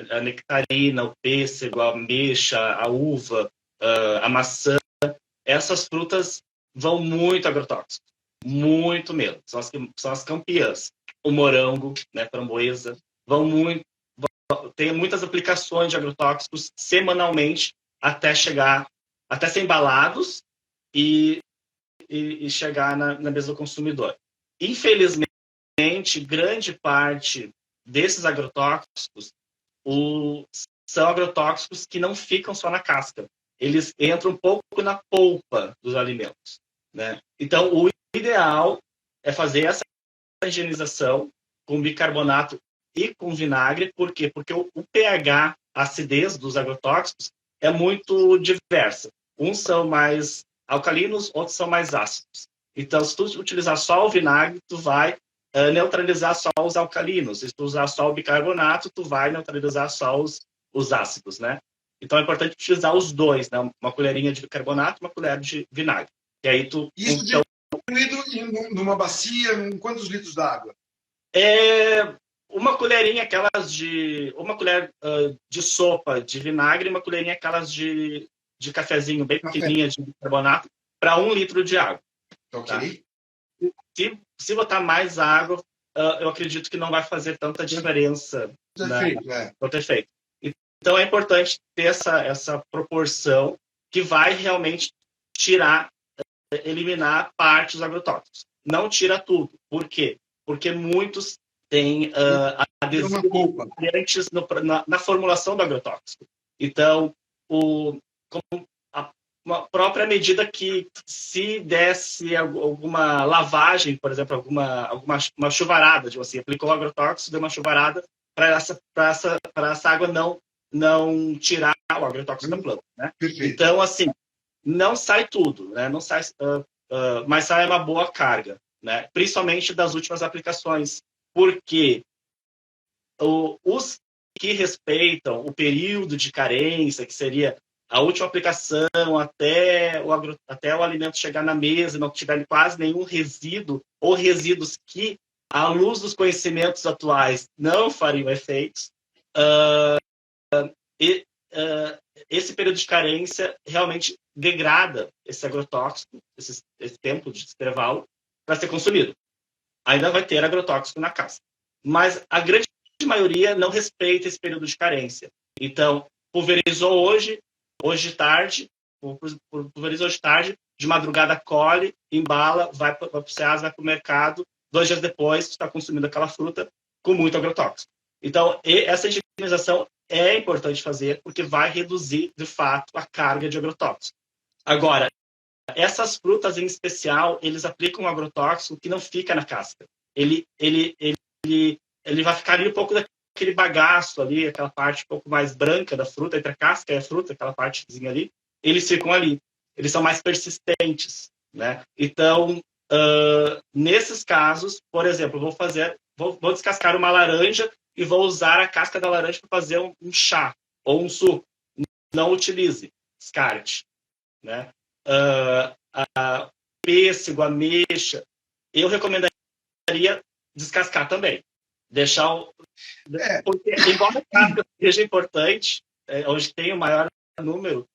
a nectarina, o pêssego, a ameixa, a uva, a maçã, essas frutas vão muito agrotóxicos, muito mesmo, são as campeãs. O morango, né, framboesa, tem muitas aplicações de agrotóxicos semanalmente até ser embalados e chegar na mesa do consumidor. Infelizmente, grande parte desses agrotóxicos são agrotóxicos que não ficam só na casca. Eles entram um pouco na polpa dos alimentos, né? Então, o ideal é fazer essa higienização com bicarbonato e com vinagre. Por quê? Porque o pH, a acidez dos agrotóxicos é muito diversa. Uns são mais alcalinos, outros são mais ácidos. Então, se tu utilizar só o vinagre, tu vai neutralizar só os alcalinos. Se tu usar só o bicarbonato, tu vai neutralizar só os ácidos, né? Então, é importante utilizar os dois, né? Uma colherinha de bicarbonato e uma colher de vinagre. E aí Isso diluído numa bacia, em quantos litros d'água? Uma colherinha uma colher de sopa de vinagre e uma colherinha aquelas de cafezinho bem pequenininha de bicarbonato para 1 litro de água. Ok. Tá? Se botar mais água, eu acredito que não vai fazer tanta diferença no efeito. Então é importante ter essa proporção que vai realmente eliminar parte dos agrotóxicos. Não tira tudo. Por quê? Porque muitos têm adesivos na formulação do agrotóxico. Então, uma própria medida que, se desse alguma lavagem, por exemplo, uma chuvarada, tipo assim, aplicou o agrotóxico, deu uma chuvarada para essa água não tirar o agrotóxico da planta, né? Então, assim, não sai tudo, né? Não sai, mas sai uma boa carga, né? Principalmente das últimas aplicações, porque os que respeitam o período de carência, que seria a última aplicação, até o alimento chegar na mesa, não tiver quase nenhum resíduo, ou resíduos que, à luz dos conhecimentos atuais, não fariam efeitos, esse período de carência realmente degrada esse agrotóxico, esse tempo de intervalo, para ser consumido. Ainda vai ter agrotóxico na casca. Mas a grande maioria não respeita esse período de carência. Então, pulverizou hoje de tarde, de madrugada colhe, embala, vai para o Ceasa, vai para o mercado, 2 dias depois está consumindo aquela fruta com muito agrotóxico. Então, essa higienização é importante fazer, porque vai reduzir, de fato, a carga de agrotóxico. Agora, essas frutas em especial, eles aplicam um agrotóxico que não fica na casca. Ele vai ficar ali um pouco daquele bagaço ali, aquela parte um pouco mais branca da fruta, entre a casca e a fruta, aquela partezinha ali, eles ficam ali. Eles são mais persistentes, né? Então, nesses casos, por exemplo, vou descascar uma laranja e vou usar a casca da laranja para fazer um chá ou um suco. Não utilize, descarte, né? Pêssego, ameixa, eu recomendaria descascar também. Deixar porque, embora a casca seja importante, onde tem o maior número,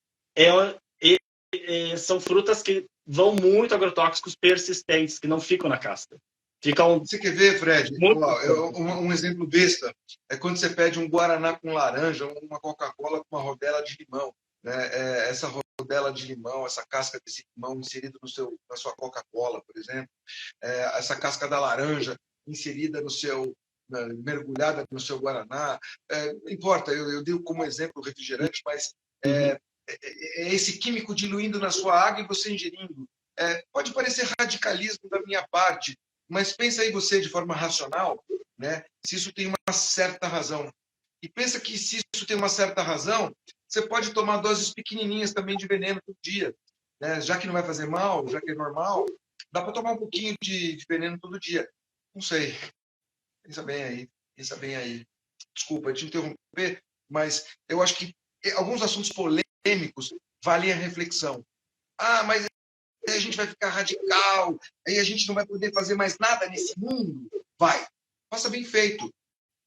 são frutas que vão muito agrotóxicos persistentes, que não ficam na casca. Você quer ver, Fred? Um exemplo besta é quando você pede um guaraná com laranja, uma Coca-Cola com uma rodela de limão. Né? Essa rodela de limão, essa casca desse limão inserida na sua Coca-Cola, por exemplo, essa casca da laranja inserida mergulhada no seu guaraná, não importa, eu dei como exemplo o refrigerante, mas é esse químico diluindo na sua água e você ingerindo. Pode parecer radicalismo da minha parte, mas pensa aí você de forma racional, né? Se isso tem uma certa razão. E pensa que se isso tem uma certa razão, você pode tomar doses pequenininhas também de veneno todo dia. Né? Já que não vai fazer mal, já que é normal, dá para tomar um pouquinho de veneno todo dia. Não sei. Pensa bem aí. Desculpa te interromper, mas eu acho que alguns assuntos polêmicos valem a reflexão. Mas a gente vai ficar radical, aí a gente não vai poder fazer mais nada nesse mundo. Vai, faça bem feito.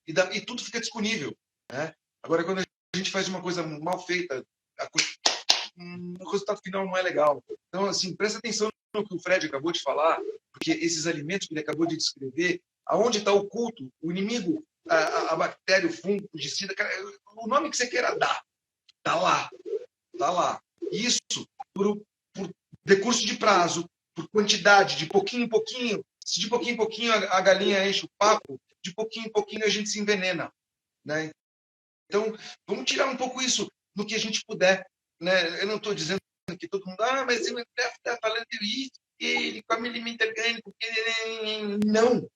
E tudo fica disponível. Né? Agora, quando a gente faz uma coisa mal feita, o resultado final não é legal. Então, assim, presta atenção no que o Fred acabou de falar, porque esses alimentos que ele acabou de descrever, aonde está oculto, o inimigo, a bactéria, o fungo, o fungicida, o nome que você queira dar, está lá. Está lá. Isso, por decurso de prazo, por quantidade, de pouquinho em pouquinho, se de pouquinho em pouquinho a galinha enche o papo, de pouquinho em pouquinho a gente se envenena. Né? Então, vamos tirar um pouco isso no que a gente puder. Né? Eu não estou dizendo que todo mundo, mas o André está falando isso, ele come alimento orgânico. Não,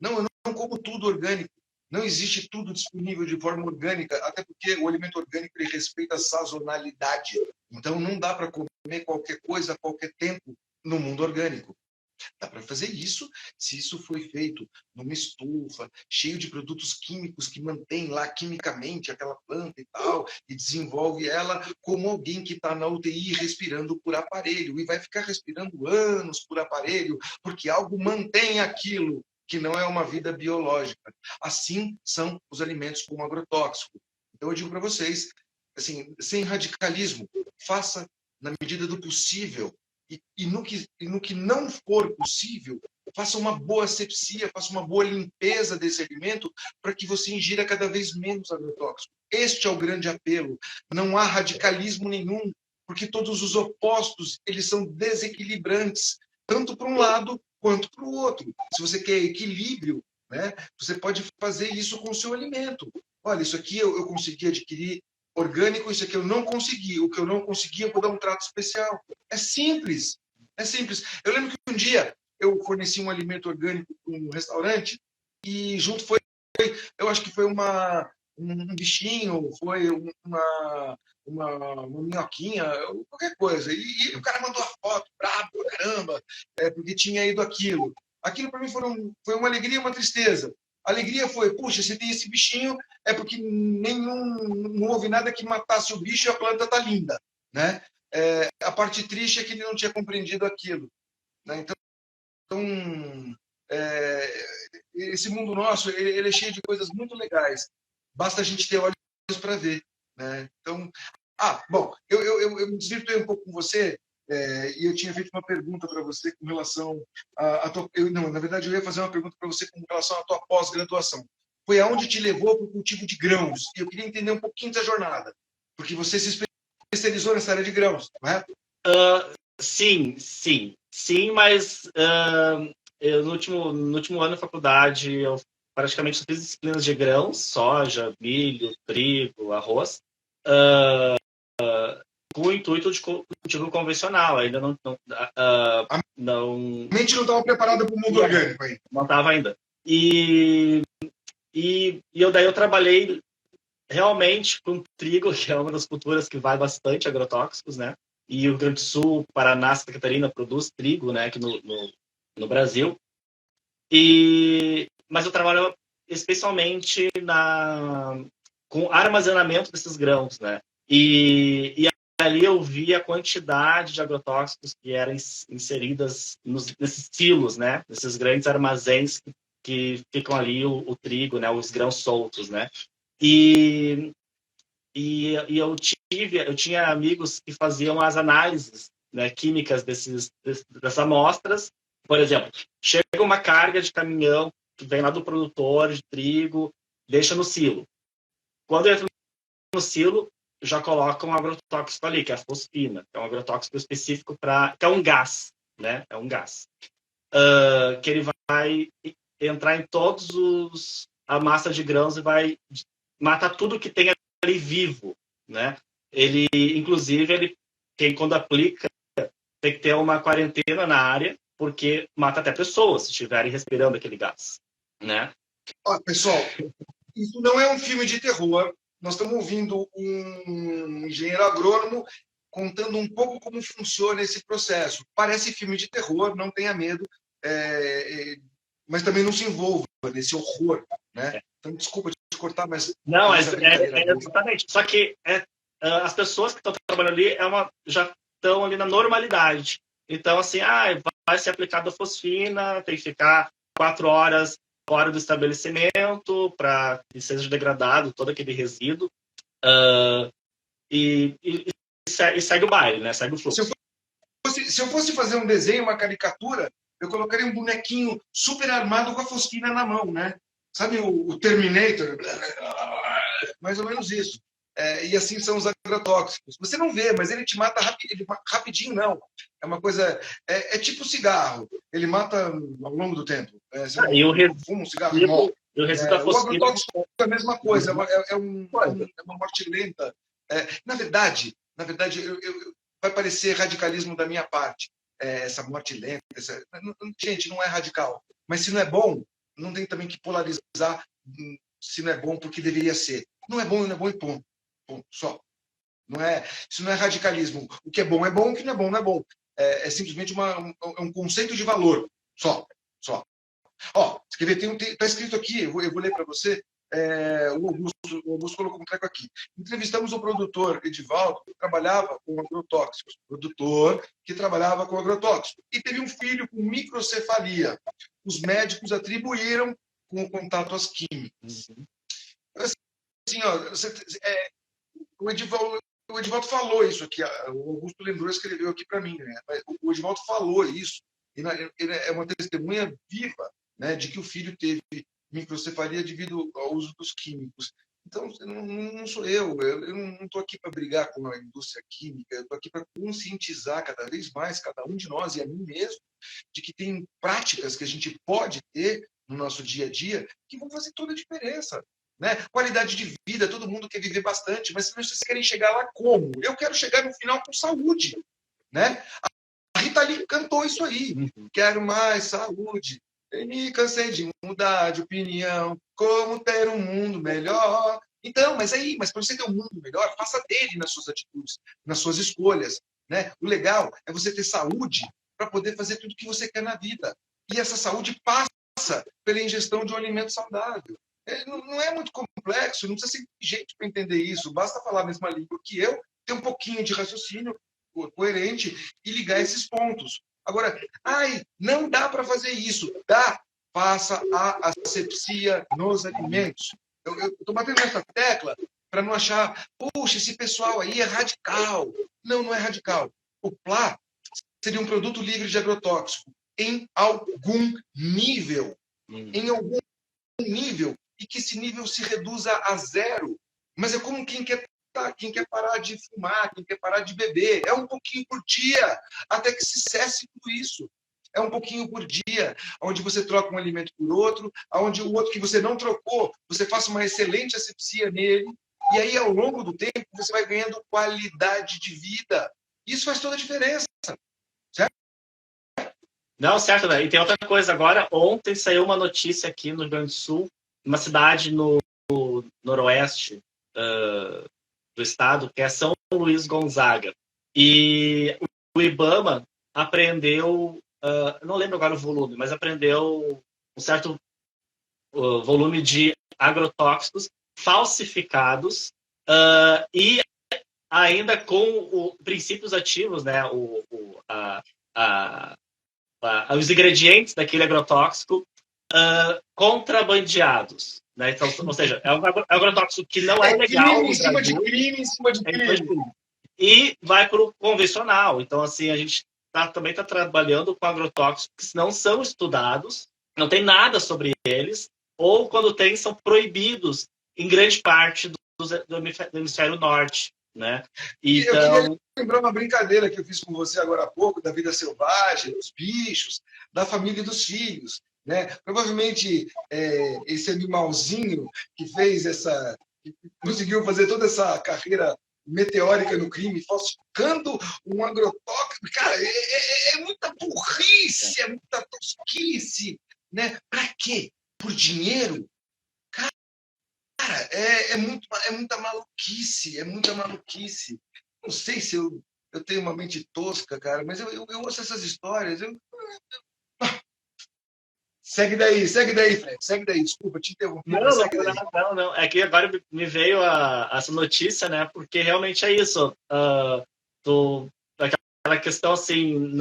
eu não como tudo orgânico. Não existe tudo disponível de forma orgânica, até porque o alimento orgânico ele respeita a sazonalidade. Então, não dá para comer qualquer coisa a qualquer tempo no mundo orgânico. Dá para fazer isso se isso foi feito numa estufa, cheio de produtos químicos que mantém lá quimicamente aquela planta e tal, e desenvolve ela como alguém que está na UTI respirando por aparelho, e vai ficar respirando anos por aparelho, porque algo mantém aquilo, que não é uma vida biológica. Assim são os alimentos com agrotóxico. Então, eu digo para vocês, assim, sem radicalismo, faça na medida do possível. E no que não for possível, faça uma boa asepsia, faça uma boa limpeza desse alimento para que você ingira cada vez menos agrotóxico. Este é o grande apelo. Não há radicalismo nenhum, porque todos os opostos eles são desequilibrantes, tanto para um lado quanto para o outro. Se você quer equilíbrio, né, você pode fazer isso com o seu alimento. Olha, isso aqui eu consegui adquirir orgânico, isso aqui eu não consegui. O que eu não consegui, eu vou dar um trato especial. É simples. É simples. Eu lembro que um dia eu forneci um alimento orgânico para um restaurante e junto eu acho que foi um bichinho, foi uma minhoquinha, qualquer coisa. E o cara mandou a foto, brabo pra caramba, porque tinha ido aquilo. Aquilo para mim foi uma alegria e uma tristeza. A alegria foi, puxa, se tem esse bichinho, é porque não houve nada que matasse o bicho e a planta está linda, né? A parte triste é que ele não tinha compreendido aquilo, né? Então, esse mundo nosso, ele é cheio de coisas muito legais. Basta a gente ter olhos para ver, né? Então, bom, eu me desvirtuei um pouco com você, e eu tinha feito uma pergunta para você com relação à tua... Não, na verdade, eu ia fazer uma pergunta para você com relação à tua pós-graduação. Foi aonde te levou para o cultivo de grãos? E eu queria entender um pouquinho dessa jornada, porque você se especializou nessa área de grãos, não é? Sim, mas eu, no último ano da faculdade, eu praticamente só fiz disciplinas de grãos, soja, milho, trigo, arroz, com o intuito de cultivo convencional. Ainda A mente não estava preparada para o mundo orgânico aí. Não estava ainda. E daí eu trabalhei realmente com trigo, que é uma das culturas que vai bastante agrotóxicos, né? E o Rio Grande do Sul, Paraná, Santa Catarina produz trigo, né? Aqui no Brasil. Mas eu trabalho especialmente com armazenamento desses grãos, né? E ali eu vi a quantidade de agrotóxicos que eram inseridas nesses silos, né? Nesses grandes armazéns que ficam ali o trigo, né? Os grãos soltos, né? E eu tinha amigos que faziam as análises, né, químicas dessas amostras. Por exemplo, chega uma carga de caminhão que vem lá do produtor de trigo, deixa no silo. Quando entra no silo, já coloca um agrotóxico ali, que é a fosfina, que é um agrotóxico específico que é um gás, né? É um gás. Que ele vai entrar em a massa de grãos e vai matar tudo que tem ali vivo, né? Inclusive, quando aplica, tem que ter uma quarentena na área, porque mata até pessoas se estiverem respirando aquele gás, né? Pessoal, isso não é um filme de terror. Nós estamos ouvindo um engenheiro agrônomo contando um pouco como funciona esse processo. Parece filme de terror, não tenha medo, mas também não se envolva nesse horror, né? Então, desculpa te cortar, mas... Não, exatamente. Só que as pessoas que estão trabalhando ali já estão ali na normalidade. Então, assim, vai ser aplicada a fosfina, tem que ficar 4 horas fora do estabelecimento para que seja degradado todo aquele resíduo. E segue o baile, né? Segue o fluxo. Se eu fosse fazer um desenho, uma caricatura, eu colocaria um bonequinho super armado com a fosfina na mão, né? Sabe o Terminator? Mais ou menos isso. E assim são os agrotóxicos. Você não vê, mas ele te mata rapidinho, não. É uma coisa... É tipo cigarro. Ele mata ao longo do tempo. Você fuma um cigarro e morre. O agrotóxico é a mesma coisa. É uma morte lenta. Na verdade, vai parecer radicalismo da minha parte. Essa morte lenta. Gente, não é radical. Mas se não é bom, não tem também que polarizar se não é bom porque deveria ser. Não é bom e ponto. Só. Isso não é radicalismo. O que é bom, o que não é bom. É simplesmente um conceito de valor. Só. Está escrito aqui, eu vou ler para você. O Augusto colocou um treco aqui. Entrevistamos o produtor Edivaldo, que trabalhava com agrotóxicos. E teve um filho com microcefalia. Os médicos atribuíram com o contato às químicas. Assim, o Edivaldo falou isso aqui. O Augusto lembrou, escreveu aqui para mim. Né? O Edivaldo falou isso. Ele é uma testemunha viva, né, de que o filho teve microcefalia devido ao uso dos químicos. Então, não sou eu não estou aqui para brigar com a indústria química, eu estou aqui para conscientizar cada vez mais, cada um de nós e a mim mesmo, de que tem práticas que a gente pode ter no nosso dia a dia que vão fazer toda a diferença. Né? Qualidade de vida, todo mundo quer viver bastante, mas vocês querem chegar lá como? Eu quero chegar no final com saúde. Né? A Rita Lee cantou isso aí. Quero mais saúde. Eu me cansei de mudar de opinião. Como ter um mundo melhor. Então, mas para você ter um mundo melhor, faça dele nas suas atitudes, nas suas escolhas. Né? O legal é você ter saúde para poder fazer tudo o que você quer na vida. E essa saúde passa pela ingestão de um alimento saudável. Não é muito complexo, não precisa ser gente para entender isso, basta falar a mesma língua que eu, ter um pouquinho de raciocínio coerente e ligar esses pontos. Agora, não dá para fazer isso. Dá, faça a asepsia nos alimentos. Eu estou batendo nessa tecla para não achar, puxa, esse pessoal aí é radical. Não, não é radical. O PLA seria um produto livre de agrotóxico em algum nível. Em algum nível. E que esse nível se reduza a zero. Mas é como quem quer parar de fumar, quem quer parar de beber. É um pouquinho por dia, até que se cesse tudo isso. É um pouquinho por dia, onde você troca um alimento por outro, onde o outro que você não trocou, você faça uma excelente asepsia nele, e aí, ao longo do tempo, você vai ganhando qualidade de vida. Isso faz toda a diferença. Certo? Não, certo, né? E tem outra coisa agora. Ontem saiu uma notícia aqui no Rio Grande do Sul, uma cidade no noroeste do estado, que é São Luís Gonzaga. E o IBAMA apreendeu, não lembro agora o volume, mas apreendeu um certo volume de agrotóxicos falsificados e ainda com princípios ativos, né? Os ingredientes daquele agrotóxico contrabandeados. Né? Então, ou seja, é um agrotóxico que não é legal. Crime em cima de crime, em cima de crime. E vai para o convencional. Então, assim, a gente também está trabalhando com agrotóxicos que não são estudados, não tem nada sobre eles, ou quando tem, são proibidos em grande parte do hemisfério norte. Né? Então... Eu queria lembrar uma brincadeira que eu fiz com você agora há pouco, da vida selvagem, dos bichos, da família e dos filhos. Né? Provavelmente esse animalzinho que conseguiu fazer toda essa carreira meteórica no crime, falsificando um agrotóxico, cara, é muita burrice, é muita tosquice. Né? Para quê? Por dinheiro? Cara, é muita maluquice, é muita maluquice. Não sei se eu tenho uma mente tosca, cara, mas eu ouço essas histórias. Segue daí, Fred. Segue daí, desculpa, te interrompi. Não. É que agora me veio essa notícia, né? Porque realmente é isso. Aquela questão assim,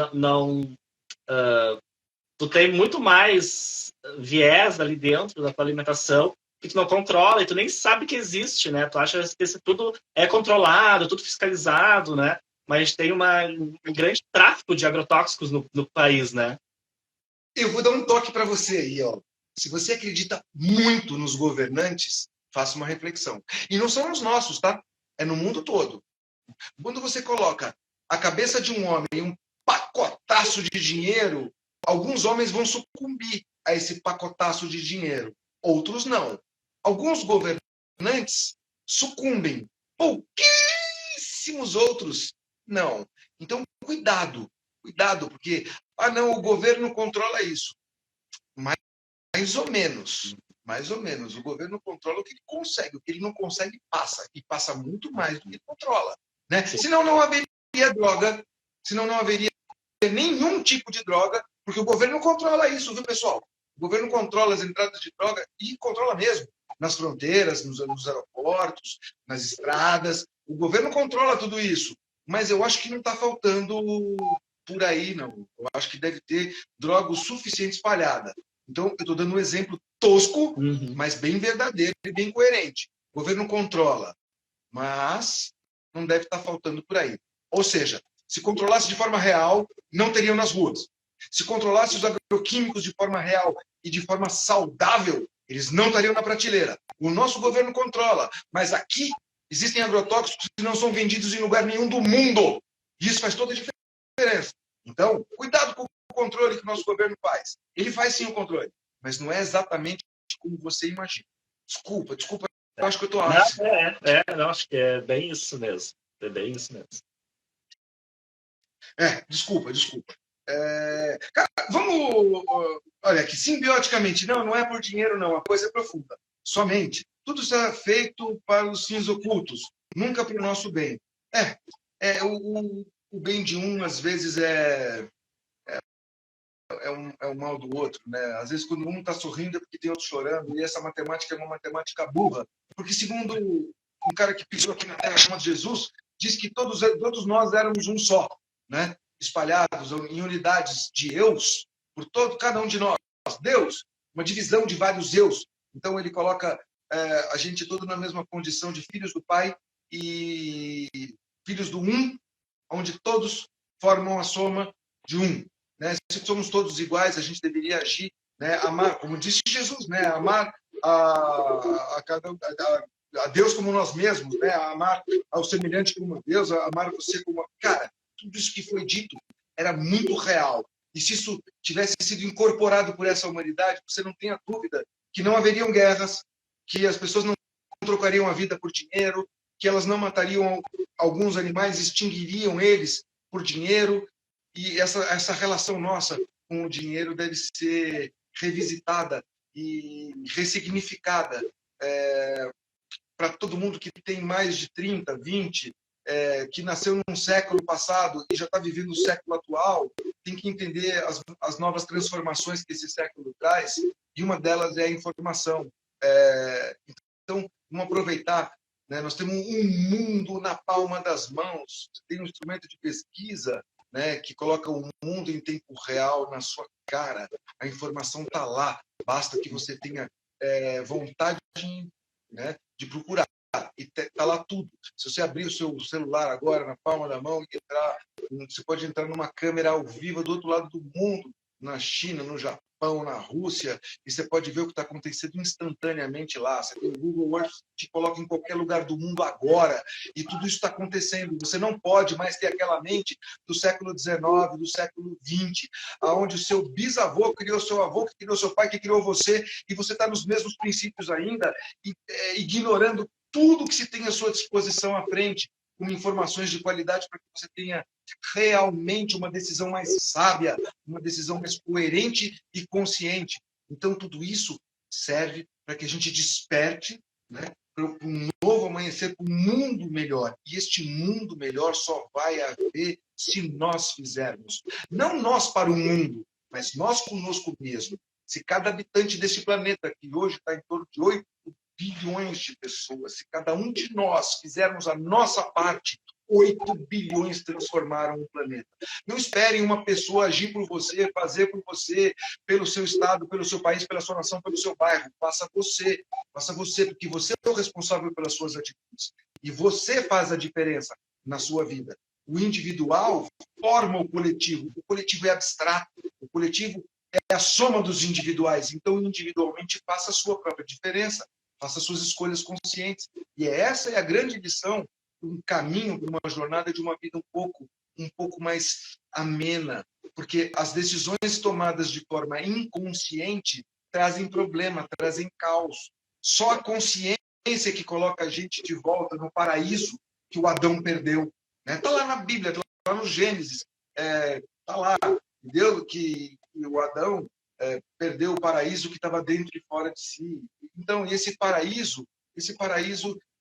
tu tem muito mais viés ali dentro da tua alimentação que tu não controla e tu nem sabe que existe, né? Tu acha que isso tudo é controlado, tudo fiscalizado, né? Mas tem um grande tráfico de agrotóxicos no país, né? Eu vou dar um toque para você aí, ó. Se você acredita muito nos governantes, faça uma reflexão. E não são os nossos, tá? É no mundo todo. Quando você coloca a cabeça de um homem em um pacotaço de dinheiro, alguns homens vão sucumbir a esse pacotaço de dinheiro. Outros não. Alguns governantes sucumbem. Pouquíssimos outros não. Então, cuidado, porque o governo controla isso. Mais ou menos. O governo controla o que ele consegue. O que ele não consegue, passa. E passa muito mais do que ele controla. Né? Senão não haveria droga, senão não haveria nenhum tipo de droga, porque o governo controla isso, viu, pessoal? O governo controla as entradas de droga e controla mesmo. Nas fronteiras, nos aeroportos, nas estradas. O governo controla tudo isso. Mas eu acho que não está faltando por aí, não. Eu acho que deve ter droga o suficiente espalhada. Então, eu estou dando um exemplo tosco, mas bem verdadeiro e bem coerente. O governo controla, mas não deve estar faltando por aí. Ou seja, se controlasse de forma real, não teriam nas ruas. Se controlasse os agroquímicos de forma real e de forma saudável, eles não estariam na prateleira. O nosso governo controla, mas aqui existem agrotóxicos que não são vendidos em lugar nenhum do mundo. E isso faz toda a diferença. Então, cuidado com o controle que o nosso governo faz. Ele faz sim o controle, mas não é exatamente como você imagina. Desculpa, eu acho que eu estou ácido. Não, acho que é bem isso mesmo. É bem isso mesmo. Desculpa. Cara, vamos... Olha aqui, simbioticamente, não é por dinheiro, não. A coisa é profunda. Somente. Tudo será feito para os fins ocultos, nunca para o nosso bem. O bem de um, às vezes, é um mal do outro, né? Às vezes, quando um está sorrindo é porque tem outro chorando, e essa matemática é uma matemática burra. Porque, segundo um cara que pisou aqui na Terra chamado Jesus, diz que todos nós éramos um só, né? Espalhados em unidades de eus, por cada um de nós. Deus, uma divisão de vários eus. Então, ele coloca a gente todo na mesma condição de filhos do Pai e filhos do um, onde todos formam a soma de um. Né? Se somos todos iguais, a gente deveria agir, né? Amar, como disse Jesus, né? Amar a Deus como nós mesmos, né? Amar ao semelhante como a Deus, amar você como... Cara, tudo isso que foi dito era muito real. E se isso tivesse sido incorporado por essa humanidade, você não tenha dúvida que não haveriam guerras, que as pessoas não trocariam a vida por dinheiro, que elas não matariam alguns animais, extinguiriam eles por dinheiro. E essa relação nossa com o dinheiro deve ser revisitada e ressignificada para todo mundo que tem mais de 30, 20, que nasceu num século passado e já está vivendo o século atual, tem que entender as novas transformações que esse século traz, e uma delas é a informação. Então, vamos aproveitar, né? Nós temos um mundo na palma das mãos, tem um instrumento de pesquisa, né, que coloca o mundo em tempo real na sua cara, a informação está lá, basta que você tenha vontade, né, de procurar, e está lá tudo. Se você abrir o seu celular agora na palma da mão e entrar, você pode entrar numa câmera ao vivo do outro lado do mundo, na China, no Japão, na Rússia, e você pode ver o que está acontecendo instantaneamente lá. Você tem o Google Earth, te coloca em qualquer lugar do mundo agora, e tudo isso está acontecendo. Você não pode mais ter aquela mente do século XIX, do século XX, onde o seu bisavô criou seu avô, que criou seu pai, que criou você, e você está nos mesmos princípios ainda, ignorando tudo que se tem à sua disposição à frente, com informações de qualidade para que você tenha realmente uma decisão mais sábia, uma decisão mais coerente e consciente. Então, tudo isso serve para que a gente desperte, né, para um novo amanhecer, para um mundo melhor. E este mundo melhor só vai haver se nós fizermos. Não nós para o mundo, mas nós conosco mesmo. Se cada habitante deste planeta, que hoje está em torno de 8 bilhões de pessoas, se cada um de nós fizermos a nossa parte, 8 bilhões transformaram o planeta. Não esperem uma pessoa agir por você, fazer por você, pelo seu estado, pelo seu país, pela sua nação, pelo seu bairro. Faça você, porque você é o responsável pelas suas atitudes. E você faz a diferença na sua vida. O individual forma o coletivo é abstrato, o coletivo é a soma dos individuais. Então, individualmente, faça a sua própria diferença, faça suas escolhas conscientes. E essa é a grande lição, um caminho para uma jornada de uma vida um pouco mais amena, porque as decisões tomadas de forma inconsciente trazem problema, trazem caos. Só a consciência que coloca a gente de volta no paraíso que o Adão perdeu. Está lá na Bíblia, está lá no Gênesis, está lá, entendeu? Que o Adão perdeu o paraíso que estava dentro e fora de si. Então, esse paraíso,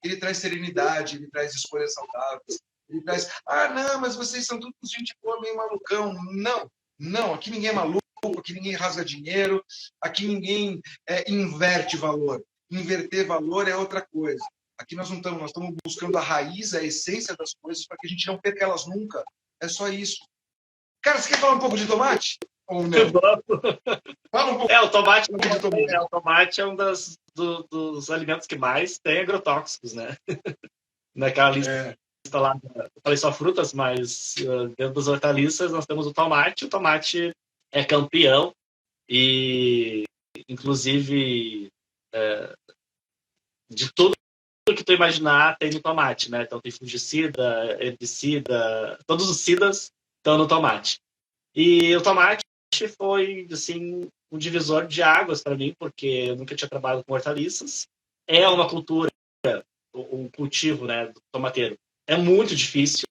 ele traz serenidade, ele traz escolhas saudáveis, ele traz, não, mas vocês são todos gente boa, meio malucão. Não, aqui ninguém é maluco, aqui ninguém rasga dinheiro, aqui ninguém inverte valor. Inverter valor é outra coisa. Aqui nós estamos buscando a raiz, a essência das coisas, para que a gente não perca elas nunca. É só isso. Cara, você quer falar um pouco de tomate? Ou não? Fala um pouco. O tomate é um dos alimentos que mais tem agrotóxicos, né? Naquela lista lá, eu falei só frutas, mas dentro das hortaliças nós temos o tomate. O tomate é campeão e, inclusive, de tudo que tu imaginar tem no tomate, né? Então tem fungicida, herbicida, todos os cidas estão no tomate. E o tomate foi, assim, um divisor de águas para mim, porque eu nunca tinha trabalhado com hortaliças. É uma cultura, o cultivo, né, do tomateiro. É muito difícil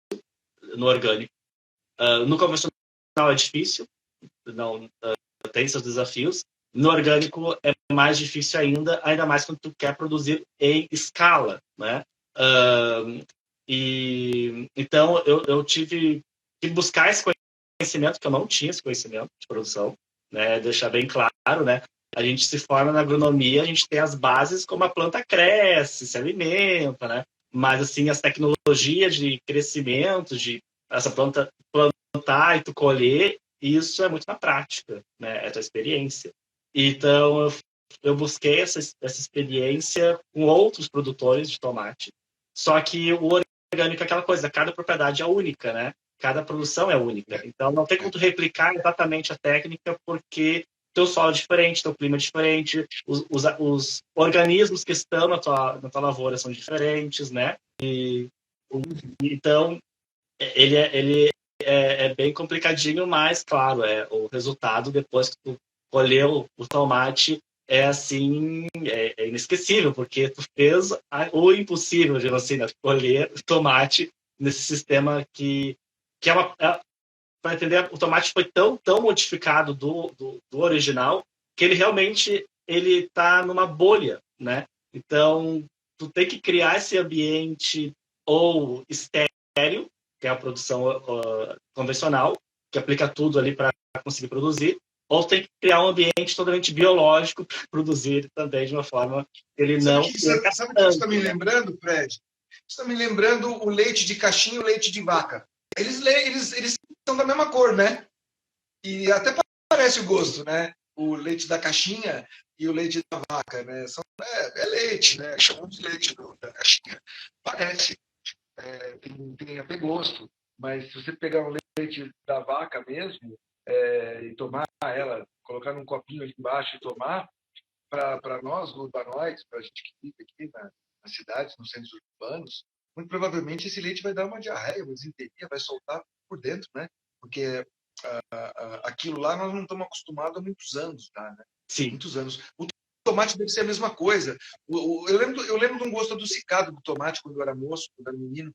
no orgânico. No convencional é difícil, não tem seus desafios. No orgânico é mais difícil ainda mais quando tu quer produzir em escala, né? Então eu tive que buscar esse conhecimento, que eu não tinha esse conhecimento de produção, né? Deixar bem claro, né? A gente se forma na agronomia, a gente tem as bases como a planta cresce, se alimenta, né? Mas, assim, as tecnologias de crescimento, de essa planta plantar e tu colher, isso é muito na prática, né? É a tua experiência. Então, eu busquei essa experiência com outros produtores de tomate, só que o orgânico é aquela coisa, cada propriedade é única, né? Cada produção é única. Então, não tem como tu replicar exatamente a técnica, porque teu solo é diferente, teu clima é diferente, os organismos que estão na tua lavoura são diferentes, né? Então, ele é bem complicadinho, mas, claro, o resultado depois que tu colheu o tomate é assim, é inesquecível, porque tu fez o impossível, digamos assim, né? Colher tomate nesse sistema que é uma. Para entender, o tomate foi tão modificado do original que ele realmente ele está numa bolha, né? Então, tu tem que criar esse ambiente ou estéreo, que é a produção convencional, que aplica tudo ali para conseguir produzir, ou tem que criar um ambiente totalmente biológico para produzir também de uma forma que ele Sabe o não que, perca sabe que isso está tanto, me né? lembrando, Fred? Isso está me lembrando o leite de caixinha e o leite de vaca. Eles são da mesma cor, né? E até parece o gosto, né? O leite da caixinha e o leite da vaca, né? É leite, né? Chamamos de leite da caixinha. Parece, tem até gosto, mas se você pegar um leite da vaca mesmo e tomar ela, colocar num copinho ali embaixo e tomar, para nós, urbanoides, para a gente que vive aqui nas cidades, nos centros urbanos, muito provavelmente esse leite vai dar uma diarreia, uma desinteria, vai soltar por dentro, né? Porque aquilo lá nós não estamos acostumados há muitos anos, tá, né? Sim. Muitos anos. O tomate deve ser a mesma coisa. Eu lembro de um gosto adocicado do tomate quando eu era moço, quando eu era menino.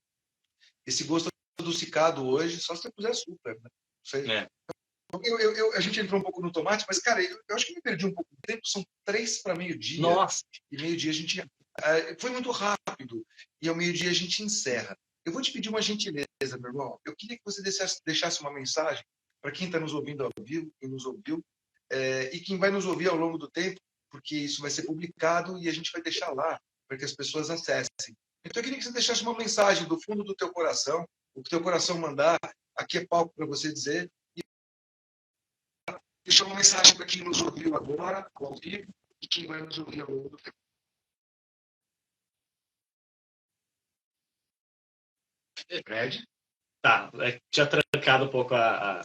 Esse gosto adocicado hoje, só se você puser açúcar, né? Não sei. É. A gente entrou um pouco no tomate, mas, cara, eu acho que me perdi um pouco de tempo. São 3 para meio-dia. Nossa. E meio-dia a gente. Foi muito rápido. E ao meio-dia a gente encerra. Eu vou te pedir uma gentileza, meu irmão. Eu queria que você deixasse uma mensagem para quem está nos ouvindo ao vivo, quem nos ouviu, e quem vai nos ouvir ao longo do tempo, porque isso vai ser publicado e a gente vai deixar lá para que as pessoas acessem. Então, eu queria que você deixasse uma mensagem do fundo do teu coração, o que teu coração mandar. Aqui é palco para você dizer. Deixar uma mensagem para quem nos ouviu agora, ao vivo, e quem vai nos ouvir ao longo do tempo. Fred? Tá, tinha trancado um pouco a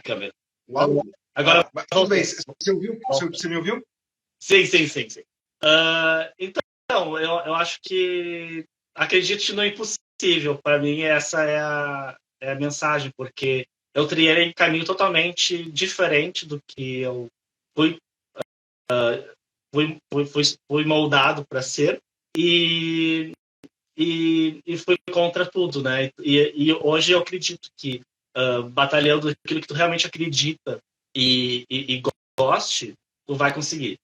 câmera. Uau! Agora, Tudo bem, você ouviu? Você me ouviu? Sim. Então, eu acho que acredite no impossível. Para mim, essa é a mensagem, porque eu trilhei um caminho totalmente diferente do que eu fui, fui moldado para ser e fui contra tudo, né? E hoje eu acredito que batalhando aquilo que tu realmente acredita e goste, tu vai conseguir.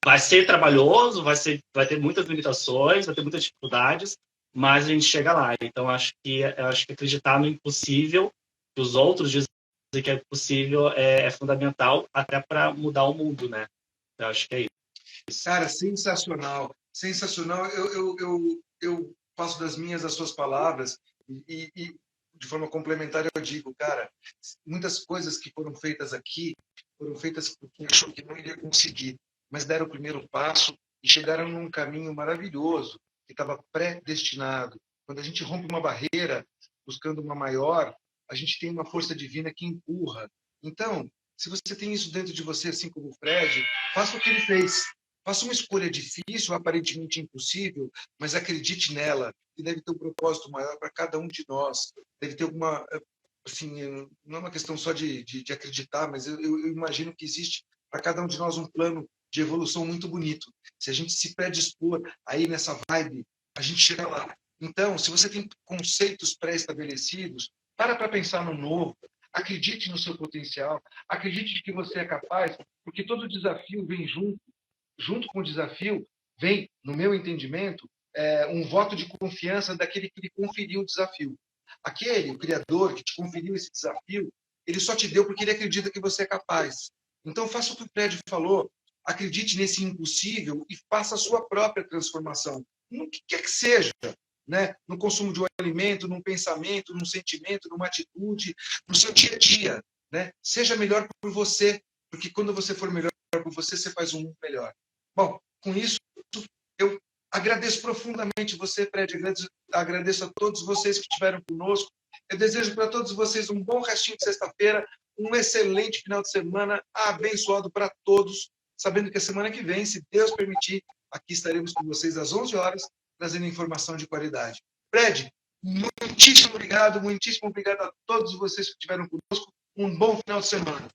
Vai ser trabalhoso, vai ter muitas limitações, vai ter muitas dificuldades, mas a gente chega lá. Então, acho que acreditar no impossível, que os outros dizem que é possível, é fundamental até para mudar o mundo, né? Eu acho que é isso. Cara, sensacional. Sensacional. Eu faço das minhas as suas palavras e de forma complementar eu digo, cara, muitas coisas que foram feitas aqui foram feitas porque achou que não iria conseguir, mas deram o primeiro passo e chegaram num caminho maravilhoso que estava predestinado. Quando a gente rompe uma barreira buscando uma maior, a gente tem uma força divina que empurra. Então, se você tem isso dentro de você, assim como o Fred, faça o que ele fez. Faça uma escolha difícil, aparentemente impossível, mas acredite nela, que deve ter um propósito maior para cada um de nós. Deve ter alguma. Assim, não é uma questão só de acreditar, mas eu imagino que existe para cada um de nós um plano de evolução muito bonito. Se a gente se predispor aí nessa vibe, a gente chega lá. Então, se você tem conceitos pré-estabelecidos, para pensar no novo, acredite no seu potencial, acredite que você é capaz, porque todo desafio vem junto com o desafio, vem, no meu entendimento, um voto de confiança daquele que lhe conferiu o desafio. O Criador, que te conferiu esse desafio, ele só te deu porque ele acredita que você é capaz. Então, faça o que o Fred falou, acredite nesse impossível e faça a sua própria transformação, no que quer que seja, né? No consumo de um alimento, num pensamento, num sentimento, numa atitude, no seu dia a dia, né? Seja melhor por você, porque quando você for melhor por você, você faz um mundo melhor. Bom, com isso, eu agradeço profundamente você, Fred, agradeço a todos vocês que estiveram conosco. Eu desejo para todos vocês um bom restinho de sexta-feira, um excelente final de semana, abençoado para todos, sabendo que a semana que vem, se Deus permitir, aqui estaremos com vocês às 11 horas, trazendo informação de qualidade. Fred, muitíssimo obrigado a todos vocês que estiveram conosco. Um bom final de semana.